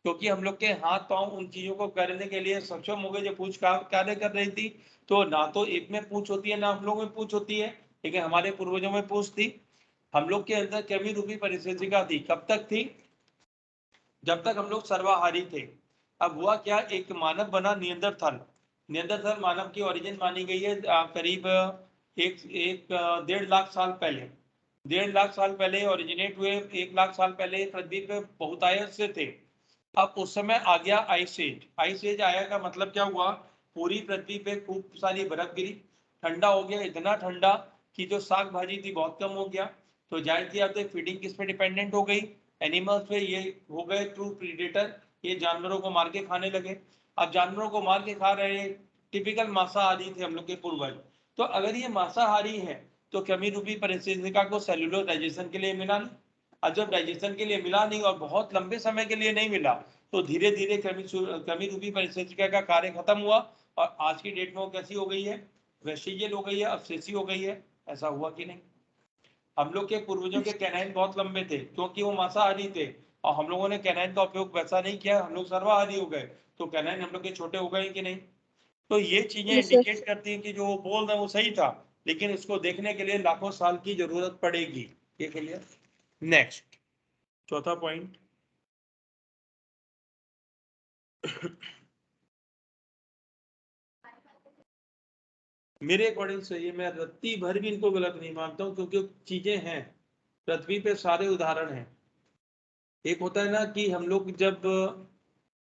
क्योंकि हम लोग के हाथ पांव उन चीजों को करने के लिए सक्षम हो गए जो पूंछ कार्य कर रही थी। तो ना तो एक में पूंछ होती है ना हम लोग में पूंछ होती है, लेकिन हमारे पूर्वजों में पूंछ थी। हम लोग के अंदर कृमि रूपी परिसेचिका थी, कब तक थी? जब तक हम लोग सर्वाहारी थे। अब हुआ क्या, एक मानव बना नियंदरथल। नियंदरथल मानव की ओरिजिन मानी गई है करीब एक 1.5 लाख साल पहले। 1.5 लाख साल पहले ओरिजिनेट हुए, 1 लाख साल पहले पृथ्वी पे बहुतायत से थे। अब उस समय आ गया आइस एज। आइस एज आया का मतलब क्या हुआ, पूरी पृथ्वी पे खूब सारी बर्फ गिरी, ठंडा हो गया, इतना ठंडा कि जो साग भाजी थी बहुत कम हो गया। तो जाहिर सी बात है फीडिंग किस पे डिपेंडेंट हो गई, एनिमल्स पे। ये हो गए ट्रू प्रीडेटर, ये जानवरों को मार के खाने लगे। अब जानवरों को मार के खा रहे, टिपिकल मांसाहारी थे हम लोग के पूर्वज। तो अगर ये मांसाहारी है तो कृमि रूपी परिस्थितिका को सेलुलर डाइजेशन के लिए मिला नहीं। और जब डाइजेशन के लिए मिला नहीं और बहुत लंबे समय के लिए नहीं मिला तो धीरे धीरे कृमि रूपी परिस्थितिका का कार्य खत्म हुआ और आज की डेट में वो कैसी हो गई है, वेस्टिजियल हो गई है, अवशेषी हो गई है। ऐसा हुआ कि नहीं? हम लोग के पूर्वजों के कैनाइन बहुत लंबे थे क्योंकि वो मांसाहारी थे और हम लोगों ने कैनाइन का उपयोग वैसा नहीं किया, हम लोग सर्वाहारी हो गए, तो कैनाइन हम लोग के छोटे हो गए कि नहीं। तो ये चीजें इंडिकेट करती हैं कि जो वो बोल रहे हैं वो सही था, लेकिन उसको देखने के लिए लाखों साल की जरूरत पड़ेगी। ये क्लियर। नेक्स्ट, चौथा पॉइंट, मेरे अकॉर्डिंग से ये, मैं रत्ती भर भी इनको गलत नहीं मानता हूँ, क्योंकि चीजें हैं पृथ्वी पे, सारे उदाहरण हैं। एक होता है ना कि हम लोग जब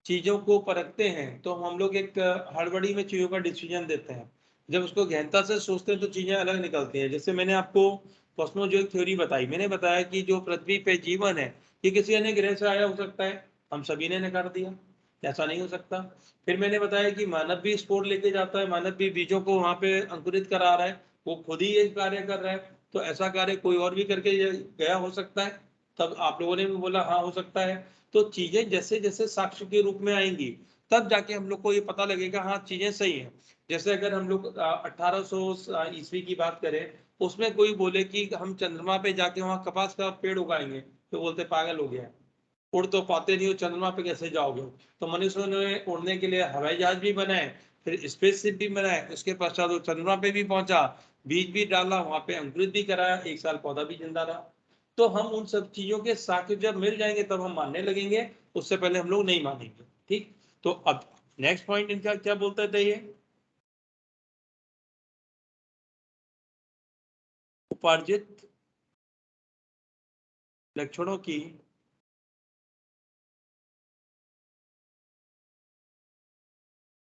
चीजों को परखते हैं तो हम लोग एक हड़बड़ी में चीजों का डिसीजन देते हैं, जब उसको गहनता से सोचते हैं तो चीजें अलग निकलती हैं। जैसे मैंने आपको कॉस्मोलॉजी थ्योरी बताई, मैंने बताया कि जो पृथ्वी पे जीवन है ये किसी अन्य ग्रह से आया हो सकता है, हम सभी ने नकार दिया, ऐसा नहीं हो सकता। फिर मैंने बताया कि मानव भी स्पोर लेके जाता है, मानव भी बीजों को वहां पे अंकुरित करा रहा है, वो खुद ही ये कार्य कर रहा है, तो ऐसा कार्य कोई और भी करके गया हो सकता है। तब आप लोगों ने भी बोला हाँ हो सकता है। तो चीजें जैसे जैसे साक्ष्य के रूप में आएंगी तब जाके हम लोग को ये पता लगेगा हाँ चीजें सही हैं। जैसे अगर हम लोग 1800 ईस्वी की बात करें, उसमें कोई बोले कि हम चंद्रमा पे जाके वहां कपास का पेड़ उगाएंगे, तो बोलते पागल हो गया, उड़ तो पाते नहीं हो, चंद्रमा पे कैसे जाओगे। तो मनुष्यों ने उड़ने के लिए हवाई जहाज भी बनाए, फिर स्पेसशिप भी बनाए, उसके पश्चात वो चंद्रमा पे भी पहुंचा, बीज भी डाला, वहां पे अंकुरित भी कराया, 1 साल पौधा भी जिंदा रहा। तो हम उन सब चीजों के साक्ष्य जब मिल जाएंगे तब हम मानने लगेंगे, उससे पहले हम लोग नहीं मानेंगे। ठीक, तो अब नेक्स्ट पॉइंट इनका क्या बोलते थे ये, उपार्जित लक्षणों की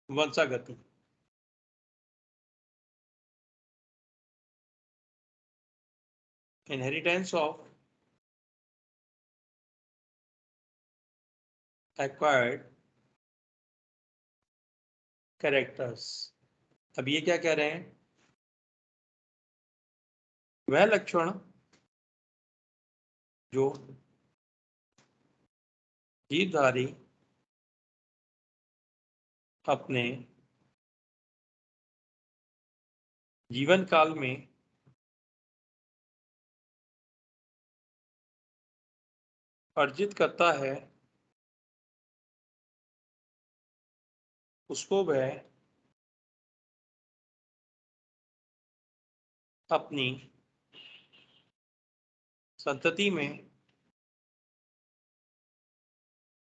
वंशागति। Inheritance of acquired characters. अब ये क्या कह रहे हैं, वह लक्षण जो जीवधारी अपने जीवन काल में अर्जित करता है, उसको वह अपनी संतति में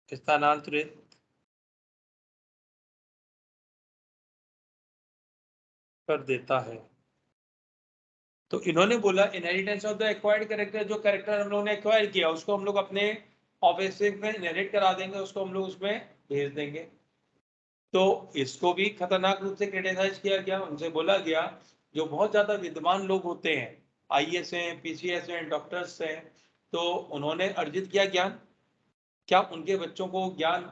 स्थानांतरित कर देता है। तो इन्होंने बोला inheritance of the acquired character, जो कैरेक्टर हम लोगों ने एक्वायर किया उसको हम लोग अपने ऑफिस में इनहेरिट करा देंगे, उसको हम लोग उसमें भेज देंगे। तो इसको भी खतरनाक रूप से क्रिटिसाइज किया गया, उनसे बोला गया जो बहुत ज्यादा विद्वान लोग होते हैं, आईएएस हैं, पीसीएस हैं, डॉक्टर्स हैं, तो उन्होंने अर्जित किया ज्ञान, क्या उनके बच्चों को ज्ञान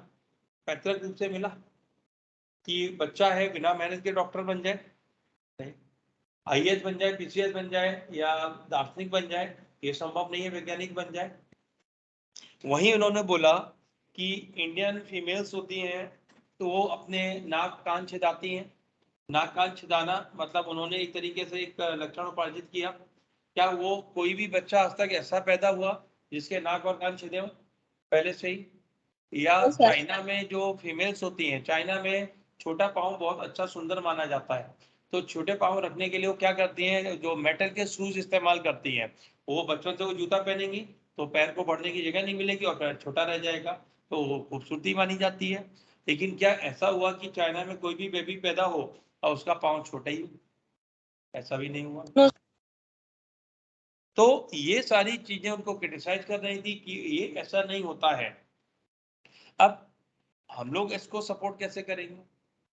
पैतृक रूप से मिला कि बच्चा है बिना मेहनत के डॉक्टर बन जाए? नहीं। आईएएस बन जाए, पीसीएस बन जाए या दार्शनिक बन जाए, ये संभव नहीं है वैज्ञानिक बन जाए। वहीं उन्होंने बोला कि इंडियन फीमेल्स होती हैं तो वो अपने नाक कान छिदाती हैं। नाक कान छिदाना मतलब उन्होंने एक तरीके से एक लक्षण उपार्जित किया। क्या वो कोई भी बच्चा आज तक ऐसा पैदा हुआ जिसके नाक और कान छिदे हो पहले से ही? या चाइना में जो फीमेल्स होती हैं, चाइना में छोटा पाँव बहुत अच्छा सुंदर माना जाता है, तो छोटे पाँव रखने के लिए वो क्या करती हैं, जो मेटल के शूज इस्तेमाल करती हैं। वो बचपन से वो जूता पहनेंगी तो पैर को बढ़ने की जगह नहीं मिलेगी और पैर छोटा रह जाएगा, तो वो खूबसूरती मानी जाती है। लेकिन क्या ऐसा हुआ कि चाइना में कोई भी बेबी पैदा हो और उसका पाँव छोटा ही हो? ऐसा भी नहीं हुआ। तो ये सारी चीजें उनको क्रिटिसाइज कर रही थी कि ये ऐसा नहीं होता है। अब हम लोग इसको सपोर्ट कैसे करेंगे?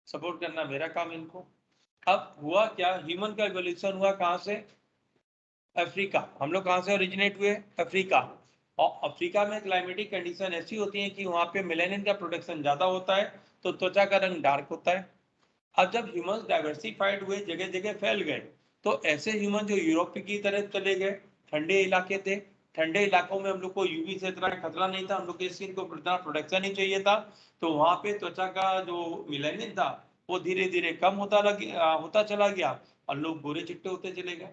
सपोर्ट करना मेरा काम इनको। अब हुआ क्या, ह्यूमन का इवोल्यूशन हुआ कहाँ से? अफ्रीका। हम लोग कहाँ से ओरिजिनेट हुए? अफ्रीका। और अफ्रीका में क्लाइमेटिक कंडीशन ऐसी होती है कि वहाँ पे मेलानिन का प्रोडक्शन ज्यादा होता है, तो त्वचा का रंग डार्क होता है। अब जब ह्यूमन डाइवर्सिफाइड हुए, जगह जगह फैल गए, तो ऐसे ह्यूमन जो यूरोप की तरफ चले गए, ठंडे इलाके थे, ठंडे इलाकों में हम लोग को यूवी से इतना खतरा नहीं था, हम लोग के स्किन को इतना प्रोटेक्शन ही चाहिए था, तो वहां पे त्वचा का जो मिलेनिन था वो धीरे धीरे कम होता चला गया और लोग गोरे चिट्टे होते चले गए।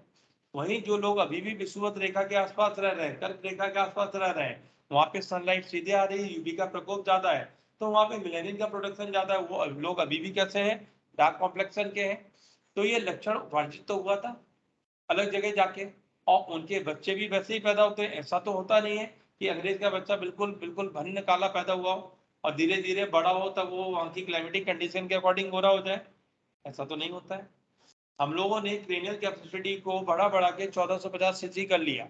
वहीं जो लोग अभी भी विषुवत रेखा के आसपास रह रहे हैं, कर्क रेखा के आसपास रह रहे हैं, वहां पे सनलाइट सीधे आ रही है, यूवी का प्रकोप ज्यादा है, तो वहां पे मेलानिन का प्रोडक्शन ज्यादा है, वो लोग अभी भी कैसे हैं, डार्क कॉम्प्लेक्शन के हैं। तो ये लक्षण वर्जित तो हुआ था अलग जगह जाके, और उनके बच्चे भी वैसे ही पैदा होते हैं। ऐसा तो होता नहीं है कि अंग्रेज का बच्चा बिल्कुल बिल्कुल भन्न काला पैदा हुआ हो और धीरे धीरे बड़ा हो तब वो वहां की क्लाइमेटिक कंडीशन के अकॉर्डिंग गोरा हो जाए, ऐसा तो नहीं होता है। हम लोगों ने क्रेनियल कैपेसिटी को बढ़ा बढ़ा के 1450 सीसी कर लिया,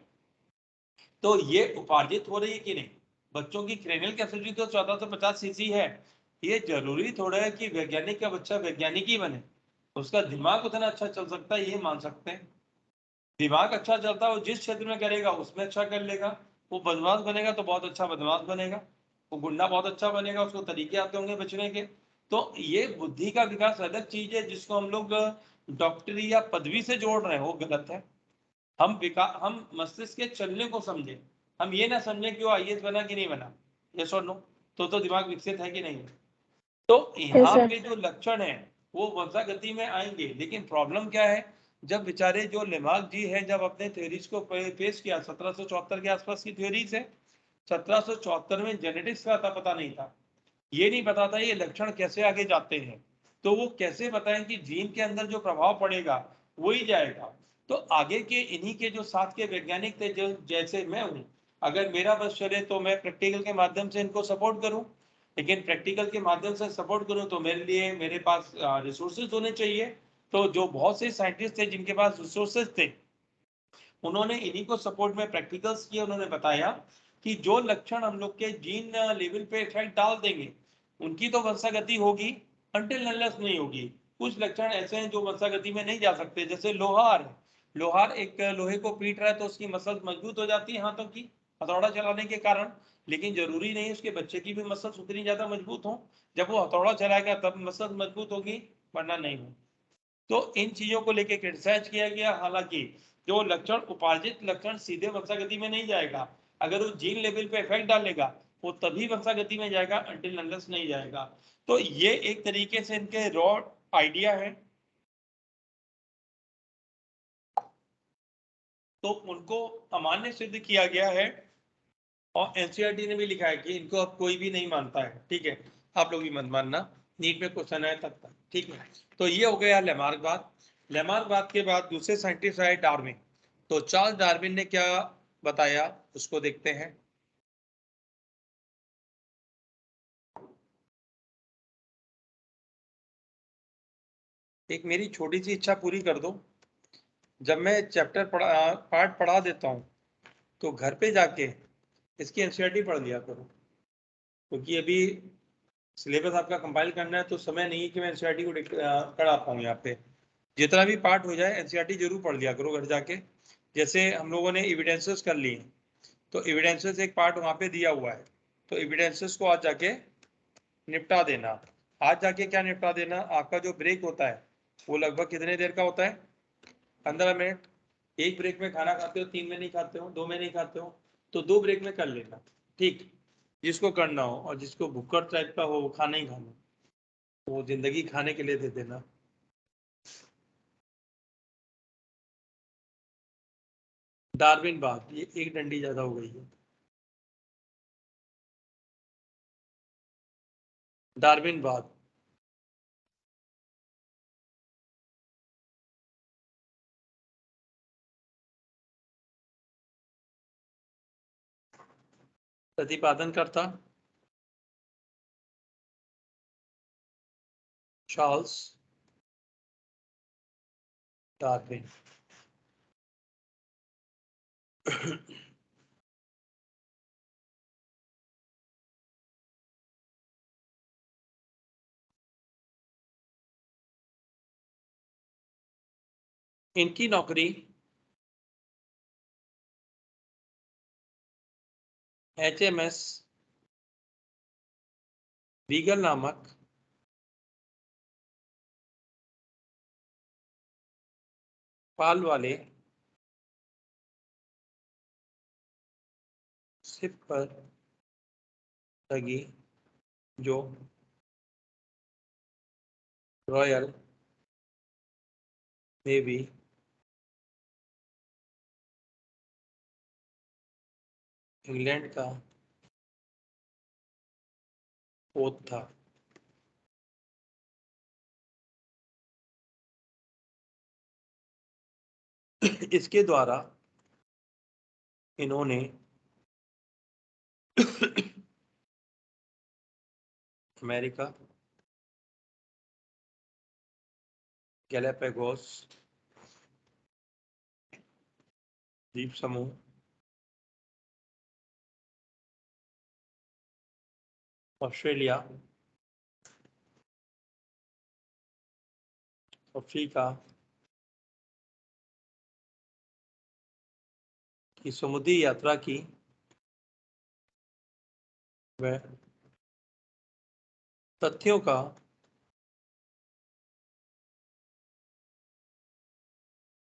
तो ये उपार्जित हो रही है कि नहीं? बच्चों की क्रेनियल कैपेसिटी तो 1450 सीसी है, ये जरूरी थोड़ा है कि वैज्ञानिक का बच्चा वैज्ञानिक ही बने, उसका दिमाग उतना अच्छा चल सकता है, ये मान सकते हैं। दिमाग अच्छा चलता है, वो जिस क्षेत्र में करेगा उसमें अच्छा कर लेगा। वो बदमाश बनेगा तो बहुत अच्छा बदमाश बनेगा, वो गुंडा बहुत अच्छा बनेगा, उसको तरीके आते होंगे बचने के। तो ये बुद्धि का विकास अलग चीज है, जिसको हम लोग डॉक्टरी या पदवी से जोड़ रहे हैं, वो गलत है। हम मस्तिष्क के चलने को समझे, हम ये ना समझे कि वो आईएएस बना कि नहीं बना, यस और नो, तो दिमाग विकसित है कि नहीं है। तो यहाँ पे जो लक्षण है वो वंशागति में आएंगे, लेकिन प्रॉब्लम क्या है, जब बेचारे जो लेमार्क जी है, जब अपने थ्योरीज को पेश किया 1774 के आसपास की थ्योरीज है, 1774 में जेनेटिक्स का पता नहीं था, ये नहीं पता था ये लक्षण कैसे आगे जाते हैं, तो वो कैसे बताएं कि जीन के अंदर जो प्रभाव पड़ेगा वही जाएगा। तो आगे के इन्हीं के जो साथ के वैज्ञानिक थे, जो जैसे मैं हूँ, अगर मेरा बस चले तो मैं प्रैक्टिकल के माध्यम से इनको सपोर्ट करूं, लेकिन प्रैक्टिकल के माध्यम से सपोर्ट करूं तो मेरे लिए मेरे पास रिसोर्सेज होने चाहिए। तो जो बहुत से साइंटिस्ट थे जिनके पास रिसोर्सेज थे, उन्होंने इन्हीं को सपोर्ट में प्रैक्टिकल्स किए, उन्होंने बताया कि जो लक्षण हम लोग के जीन लेवल पे इफेक्ट डाल देंगे उनकी तो वंशागति होगी, अनटिल अनलेस नहीं होगी। कुछ लक्षण ऐसे हैं जो वंशागति में नहीं जा सकते, जैसे लोहार है, लोहार एक लोहे को पीट रहा है तो उसकी मसल मजबूत हो जाती है हाथों की हथौड़ा चलाने के कारण, लेकिन जरूरी नहीं उसके बच्चे की भी मसल उतनी ज्यादा मजबूत हो, जब वो हथौड़ा चलाएगा तब मसल मजबूत होगी, वरना नहीं हो। तो इन चीजों को लेकर क्रिटिसाइज किया गया, हालांकि जो लक्षण उपार्जित लक्षण सीधे वंशागति में नहीं जाएगा, अगर वो जीन लेवल पे इफेक्ट डालेगा वो तभी वंशागति में जाएगा, अनटिल अनलेस नहीं जाएगा। तो ये एक तरीके से इनके रॉ आइडिया है, तो उनको अमान्य सिद्ध किया गया है, और एनसीईआरटी ने भी लिखा है कि इनको अब कोई भी नहीं मानता है, ठीक है, आप लोग भी मत मानना, नीट में क्वेश्चन आया तब तक, ठीक है। तो ये हो गया लेमार्कवाद। लेमार्कवाद के बाद दूसरे साइंटिस्ट आए डार्विन। तो चार्ल्स डार्विन ने क्या बताया उसको देखते हैं। एक मेरी छोटी सी इच्छा पूरी कर दो, जब मैं चैप्टर पार्ट पढ़ा देता हूँ तो घर पे जाके इसकी एनसीईआरटी पढ़ लिया करो, क्योंकि अभी सिलेबस आपका कंपाइल करना है तो समय नहीं है कि मैं एनसीईआरटी को करा पाऊँ यहाँ पे। जितना भी पार्ट हो जाए एनसीईआरटी जरूर पढ़ लिया करो घर जाके। जैसे हम लोगों ने एविडेंसेस कर लिए, तो एविडेंसेस एक पार्ट वहाँ पे दिया हुआ है, तो एविडेंसेस को आज जाके निपटा देना। आज जाके क्या निपटा देना, आपका जो ब्रेक होता है वो लगभग कितने देर का होता है, 15 मिनट। एक ब्रेक में खाना खाते हो, 3 में नहीं खाते हो, 2 में नहीं खाते हो, तो 2 ब्रेक में कर लेना, ठीक, जिसको करना हो, और जिसको भुक्कड़ टाइप का हो वो खाना ही खाना, वो जिंदगी खाने के लिए दे देना। डार्विन बात, ये एक डंडी ज्यादा हो गई है। डार्विन बात, प्रतिपादन करता चार्ल्स डार्विन। इनकी नौकरी HMS बीगल नामक पाल वाले शिप पर लगी, जो रॉयल नेवी इंग्लैंड का पोत था। इसके द्वारा इन्होंने अमेरिका, गैलापागोस द्वीप समूह, ऑस्ट्रेलिया, अफ्रीका की समुद्री यात्रा की व तथ्यों का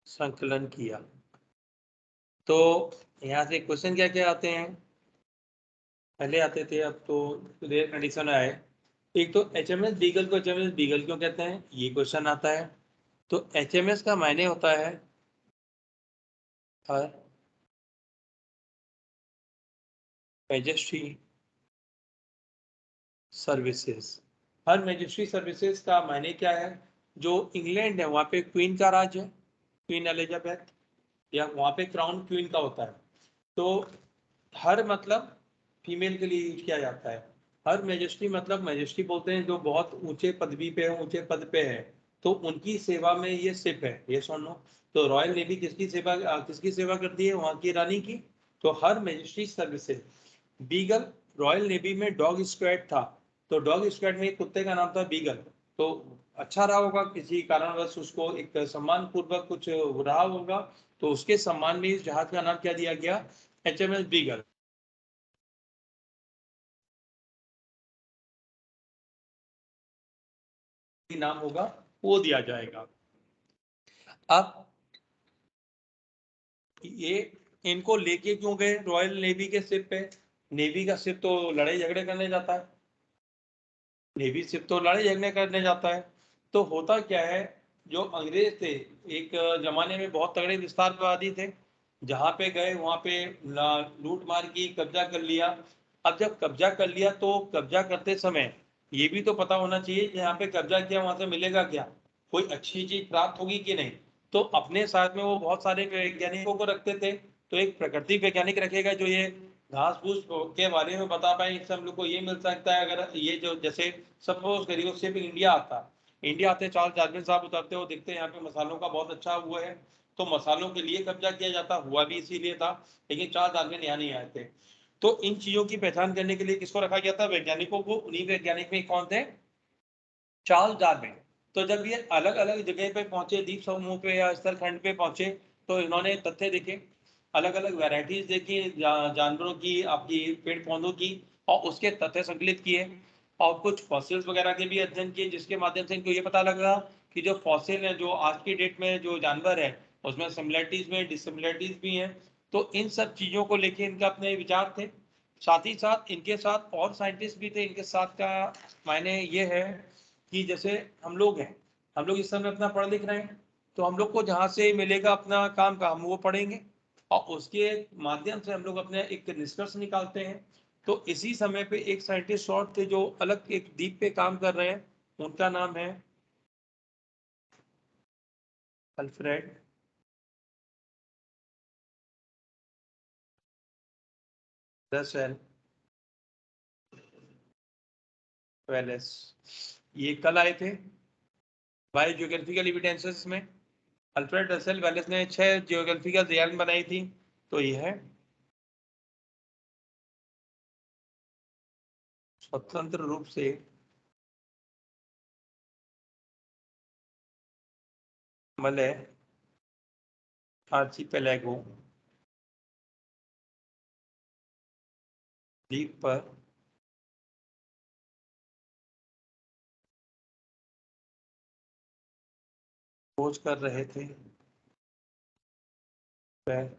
संकलन किया। तो यहाँ से क्वेश्चन क्या क्या आते हैं, पहले आते थे, अब तो रेयर कंडीशन आए। एक तो HMS बीगल को HMS बीगल क्यों कहते हैं, ये क्वेश्चन आता है। तो HMS का मायने होता है हर मैजेस्टी सर्विसेज। हर मैजेस्टी सर्विसेज का मायने क्या है, जो इंग्लैंड है वहाँ पे क्वीन का राज है, क्वीन एलिजाबेथ, या वहाँ पे क्राउन क्वीन का होता है। तो हर मतलब फीमेल के लिए यूज किया जाता है। हर मैजेस्टी मतलब मैजेस्टी बोलते हैं जो बहुत ऊंचे पदवी पे है, ऊंचे पद पे है, तो उनकी सेवा में ये शिप है, ये सुनो। तो रॉयल नेवी किसकी सेवा करती है, वहाँ की रानी की। तो हर majesty services beagle, royal navy में डॉग स्क्वाड था, तो डॉग स्क्वाड में एक कुत्ते का नाम था बीगल। तो अच्छा रहा होगा, किसी कारणवश उसको एक सम्मान पूर्वक कुछ रहा होगा, तो उसके सम्मान में इस जहाज का नाम क्या दिया गया, HMS बीगल। नाम होगा वो दिया जाएगा। अब ये इनको लेके क्यों गए रॉयल नेवी के शिप पे, नेवी का शिप तो लड़ाई झगड़े करने जाता है, नेवी शिप तो लड़ाई झगड़े करने जाता है। तो होता क्या है, जो अंग्रेज थे एक जमाने में बहुत तगड़े विस्तारवादी थे, जहाँ पे गए वहाँ पे लूट मार की, कब्जा कर लिया। अब जब कब्जा कर लिया तो कब्जा करते समय ये भी तो पता होना चाहिए, जहाँ पे कब्जा किया वहां से मिलेगा क्या, कोई अच्छी चीज प्राप्त होगी कि नहीं। तो अपने साथ में वो बहुत सारे वैज्ञानिकों को रखते थे। तो एक प्रकृति वैज्ञानिक रखेगा जो ये घास फूस के बारे में बता पाए, इससे हम लोग को ये मिल सकता है। अगर ये जो जैसे सपोज करिए उससे भी इंडिया आता, इंडिया आते चार्ल्स डार्विन साहब उतरते हो, देखते हैं यहाँ पे मसालों का बहुत अच्छा हुआ है, तो मसालों के लिए कब्जा किया जाता, हुआ भी इसीलिए था, लेकिन चार्ल्स डार्विन यहाँ नहीं आए थे। तो इन चीजों की पहचान करने के लिए किसको रखा गया था, वैज्ञानिकों को। उन्हीं वैज्ञानिक में कौन थे, चार्ल्स डार्विन। तो जब ये अलग अलग जगह पे पहुंचे, द्वीप समूह पे या स्थल खंड पे पहुंचे, तो इन्होंने तथ्य देखे, अलग अलग वेराइटीज देखी, जानवरों की, आपकी पेड़ पौधों की, और उसके तथ्य संकलित किए, और कुछ फॉसिल्स वगैरह के भी अध्ययन किए, जिसके माध्यम से इनको ये पता लगा कि जो फॉसिल है, जो आज की डेट में जो जानवर है, उसमें सिमिलरिटीज में डिसिमिलरिटीज भी हैं। तो इन सब चीजों को लेके इनका अपने विचार थे। साथ ही साथ इनके साथ और साइंटिस्ट भी थे इनके साथ, का मायने ये है कि जैसे हम लोग हैं, हम लोग इस समय अपना पढ़ लिख रहे हैं, तो हम लोग को जहाँ से मिलेगा अपना काम का हम वो पढ़ेंगे, और उसके माध्यम से हम लोग अपने एक निष्कर्ष निकालते हैं। तो इसी समय पे एक साइंटिस्ट और थे जो अलग एक द्वीप पे काम कर रहे हैं, उनका नाम है अल्फ्रेड रसेल वेलेस। ये कल आए थे बायो जियोग्राफिकल एविडेंसेस में। अल्फ्रेड रसेल वेलेस ने 6 जियोग्राफिकल रियाल बनाई थी। तो ये है स्वतंत्र रूप से मलय आर्चिपेलागो द्वीप पर खोज कर रहे थे, वह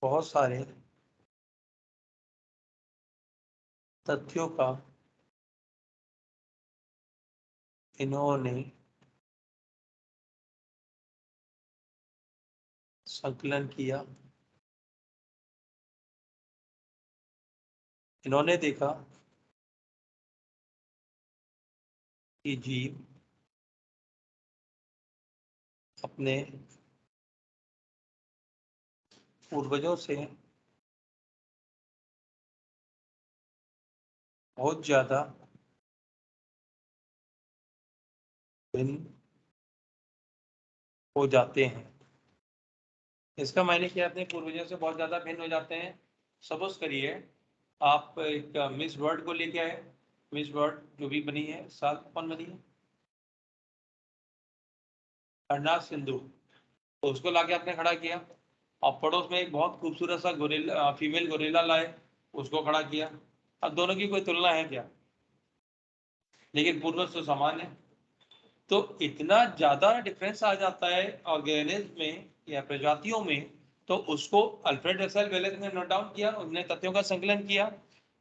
बहुत सारे तथ्यों का इन्होंने संकलन किया इन्होंने देखा कि जीव अपने पूर्वजों से बहुत ज्यादा भिन्न हो जाते हैं। इसका मायने क्या, अपने पूर्वजों से बहुत ज्यादा भिन्न हो जाते हैं। सपोज करिए आप एक मिस वर्ल्ड को लेके आए। मिस वर्ल्ड जो भी बनी है, साल कौन बनी है? हरनाथ सिंधु। तो उसको लाके आपने खड़ा किया, और पड़ोस में एक बहुत खूबसूरत सा गोरिल्ला, फीमेल गोरिल्ला लाए, उसको खड़ा किया। अब दोनों की कोई तुलना है क्या? लेकिन पूर्वज तो समान है। तो इतना ज्यादा डिफरेंस आ जाता है ऑर्गेनिज्म में या प्रजातियों में, तो उसको अल्फ्रेड रसेल वेलेस ने नोट डाउन किया, उन्होंने तथ्यों का संकलन किया,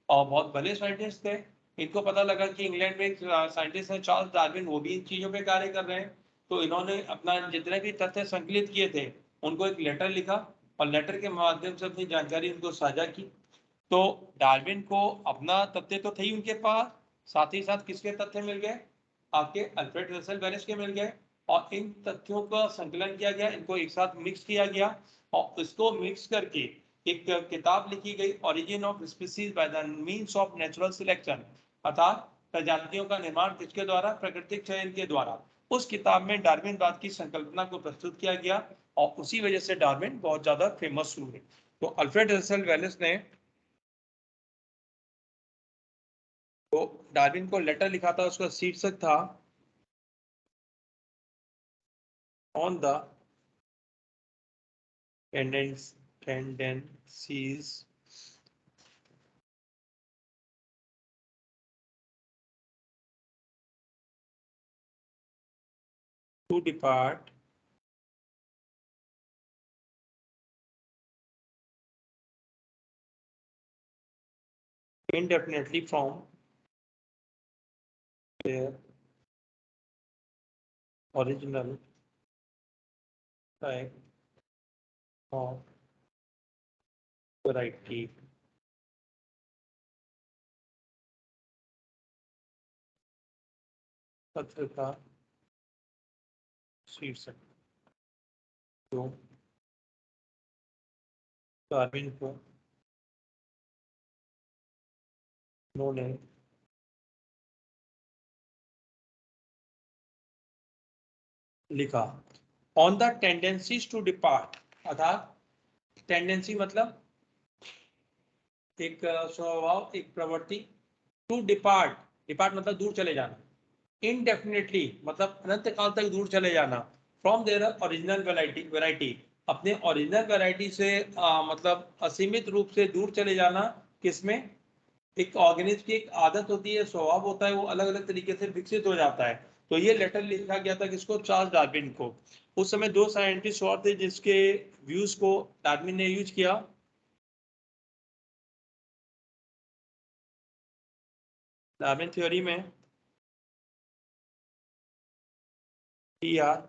और बहुत भले साइंटिस्ट थे। इनको पता लगा कि इंग्लैंड में एक साइंटिस्ट है चार्ल्स डार्विन, वो भी इन चीजों पे कार्य कर रहे हैं। तो इन्होंने अपना जितने भी तथ्य संकलित किए थे उनको एक लेटर लिखा, और लेटर के माध्यम से अपनी जानकारी उनको साझा की। तो डार्विन को अपना तथ्य तो थे ही उनके पास, साथ ही साथ किसके तथ्य मिल गए? आपके अल्फ्रेड रसेल वेलेस के मिल गए। और इन तथ्यों का संकलन किया गया, इनको एक साथ मिक्स किया गया, और इसको मिक्स करके एक किताब लिखी गई, origin of species by the means of natural selection, अर्थात प्रजातियों का निर्माण किसके द्वारा? प्राकृतिक चयन के द्वारा। उस किताब में डार्विनवाद की संकल्पना को प्रस्तुत किया गया, और उसी वजह से डार्विन बहुत ज्यादा फेमस हुए। तो अल्फ्रेड रसेल वेलेस ने तो डार्विन को लेटर लिखा था, उसका शीर्षक था on the tendencies to depart indefinitely from their original type of variety। पत्र का शीर्षक जो डार्विन को उन्होंने लिखा, on the tendencies to depart, अर्थात टेंडेंसी मतलब एक स्वभाव, एक प्रवृत्ति, टू डिपार्ट, डिपार्ट मतलब दूर चले जाना, इनडेफिनेटली मतलब अनंत काल तक दूर चले जाना, फ्रॉम देयर ओरिजिनल वैरायटी, अपने ओरिजिनल वैरायटी से मतलब असीमित रूप से दूर चले जाना। किसमें? एक ऑर्गेनिज्म की एक आदत होती है, स्वभाव होता है, वो अलग अलग तरीके से विकसित हो जाता है। तो ये लेटर लिखा गया था किसको? चार्ल्स डार्विन को। उस समय दो साइंटिस्ट और थे जिसके व्यूज को डार्विन ने यूज किया। डार्विन थ्योरी में TR.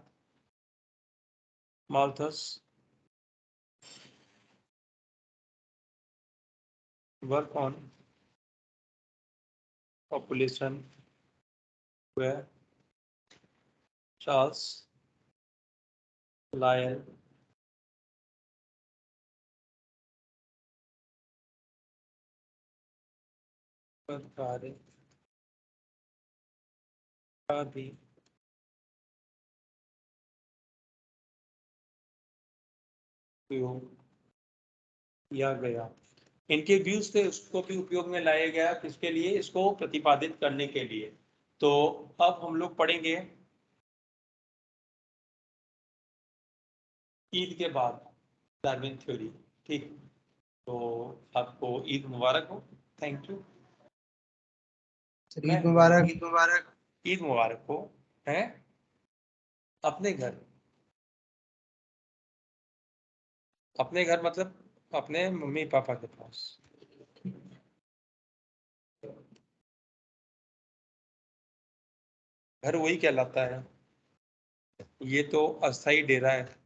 Malthus, work on population where Charles Lyell पर कार्य का भी उपयोग किया गया। इनके व्यूज थे, उसको भी उपयोग में लाया गया, किसके लिए? इसको प्रतिपादित करने के लिए। तो अब हम लोग पढ़ेंगे ईद के बाद डार्विन थ्योरी। ठीक, तो आपको ईद मुबारक हो। Thank you. ईद मुबारक। ईद मुबारक। ईद मुबारक हो। है अपने घर, अपने घर मतलब अपने मम्मी पापा के पास। घर वही कहलाता है, ये तो अस्थाई डेरा है।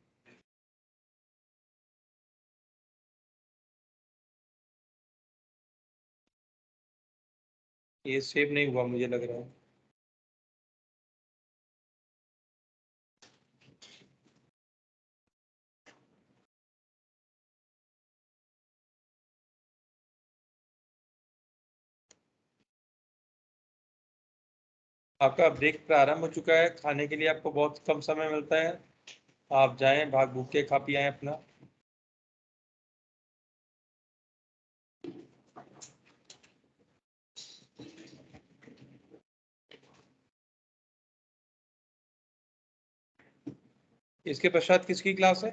ये सेव नहीं हुआ मुझे लग रहा है। आपका ब्रेक प्रारंभ हो चुका है। खाने के लिए आपको बहुत कम समय मिलता है। आप जाएं, भाग भूख के खा पी आएं अपना। इसके पश्चात किसकी क्लास है?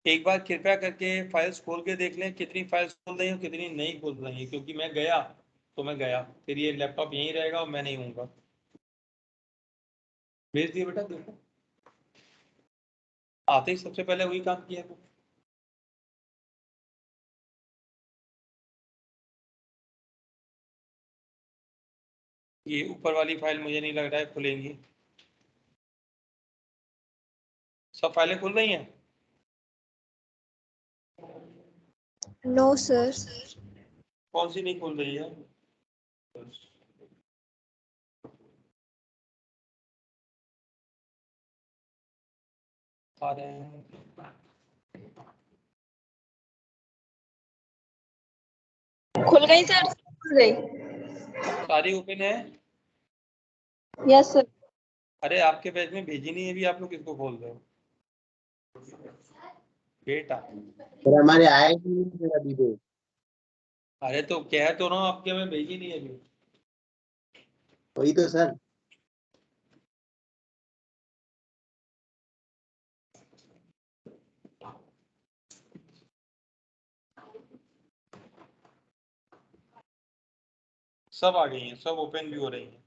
एक बार कृपया करके फाइल्स खोल के देख लें कितनी फाइल्स खोल रही हैं कितनी नहीं खोल रही हैं, क्योंकि मैं गया तो मैं गया, फिर ये लैपटॉप यहीं रहेगा और मैं नहीं हूँगा। भेज दिए बेटा, देखो आते ही सबसे पहले वही काम किया है। ये ऊपर वाली फाइल मुझे नहीं लग रहा है खुलेंगी। सब फाइलें खुल रही हैं? No, sir. कौन सी नहीं खुल रही है? आ रहे हैं। खुल गई सर, खुल गई। सारी ओपन है? Yes sir. अरे आपके पेज में भेजी नहीं है भी, आप लोग किसको खोल रहे हो बेटा? पर हमारे आए ही नहीं फिर अभी तो। अरे तो कह तो रहा हूँ आपके में भेजी नहीं है अभी। वही तो सर। सब आ गई हैं, सब ओपन भी हो रही हैं।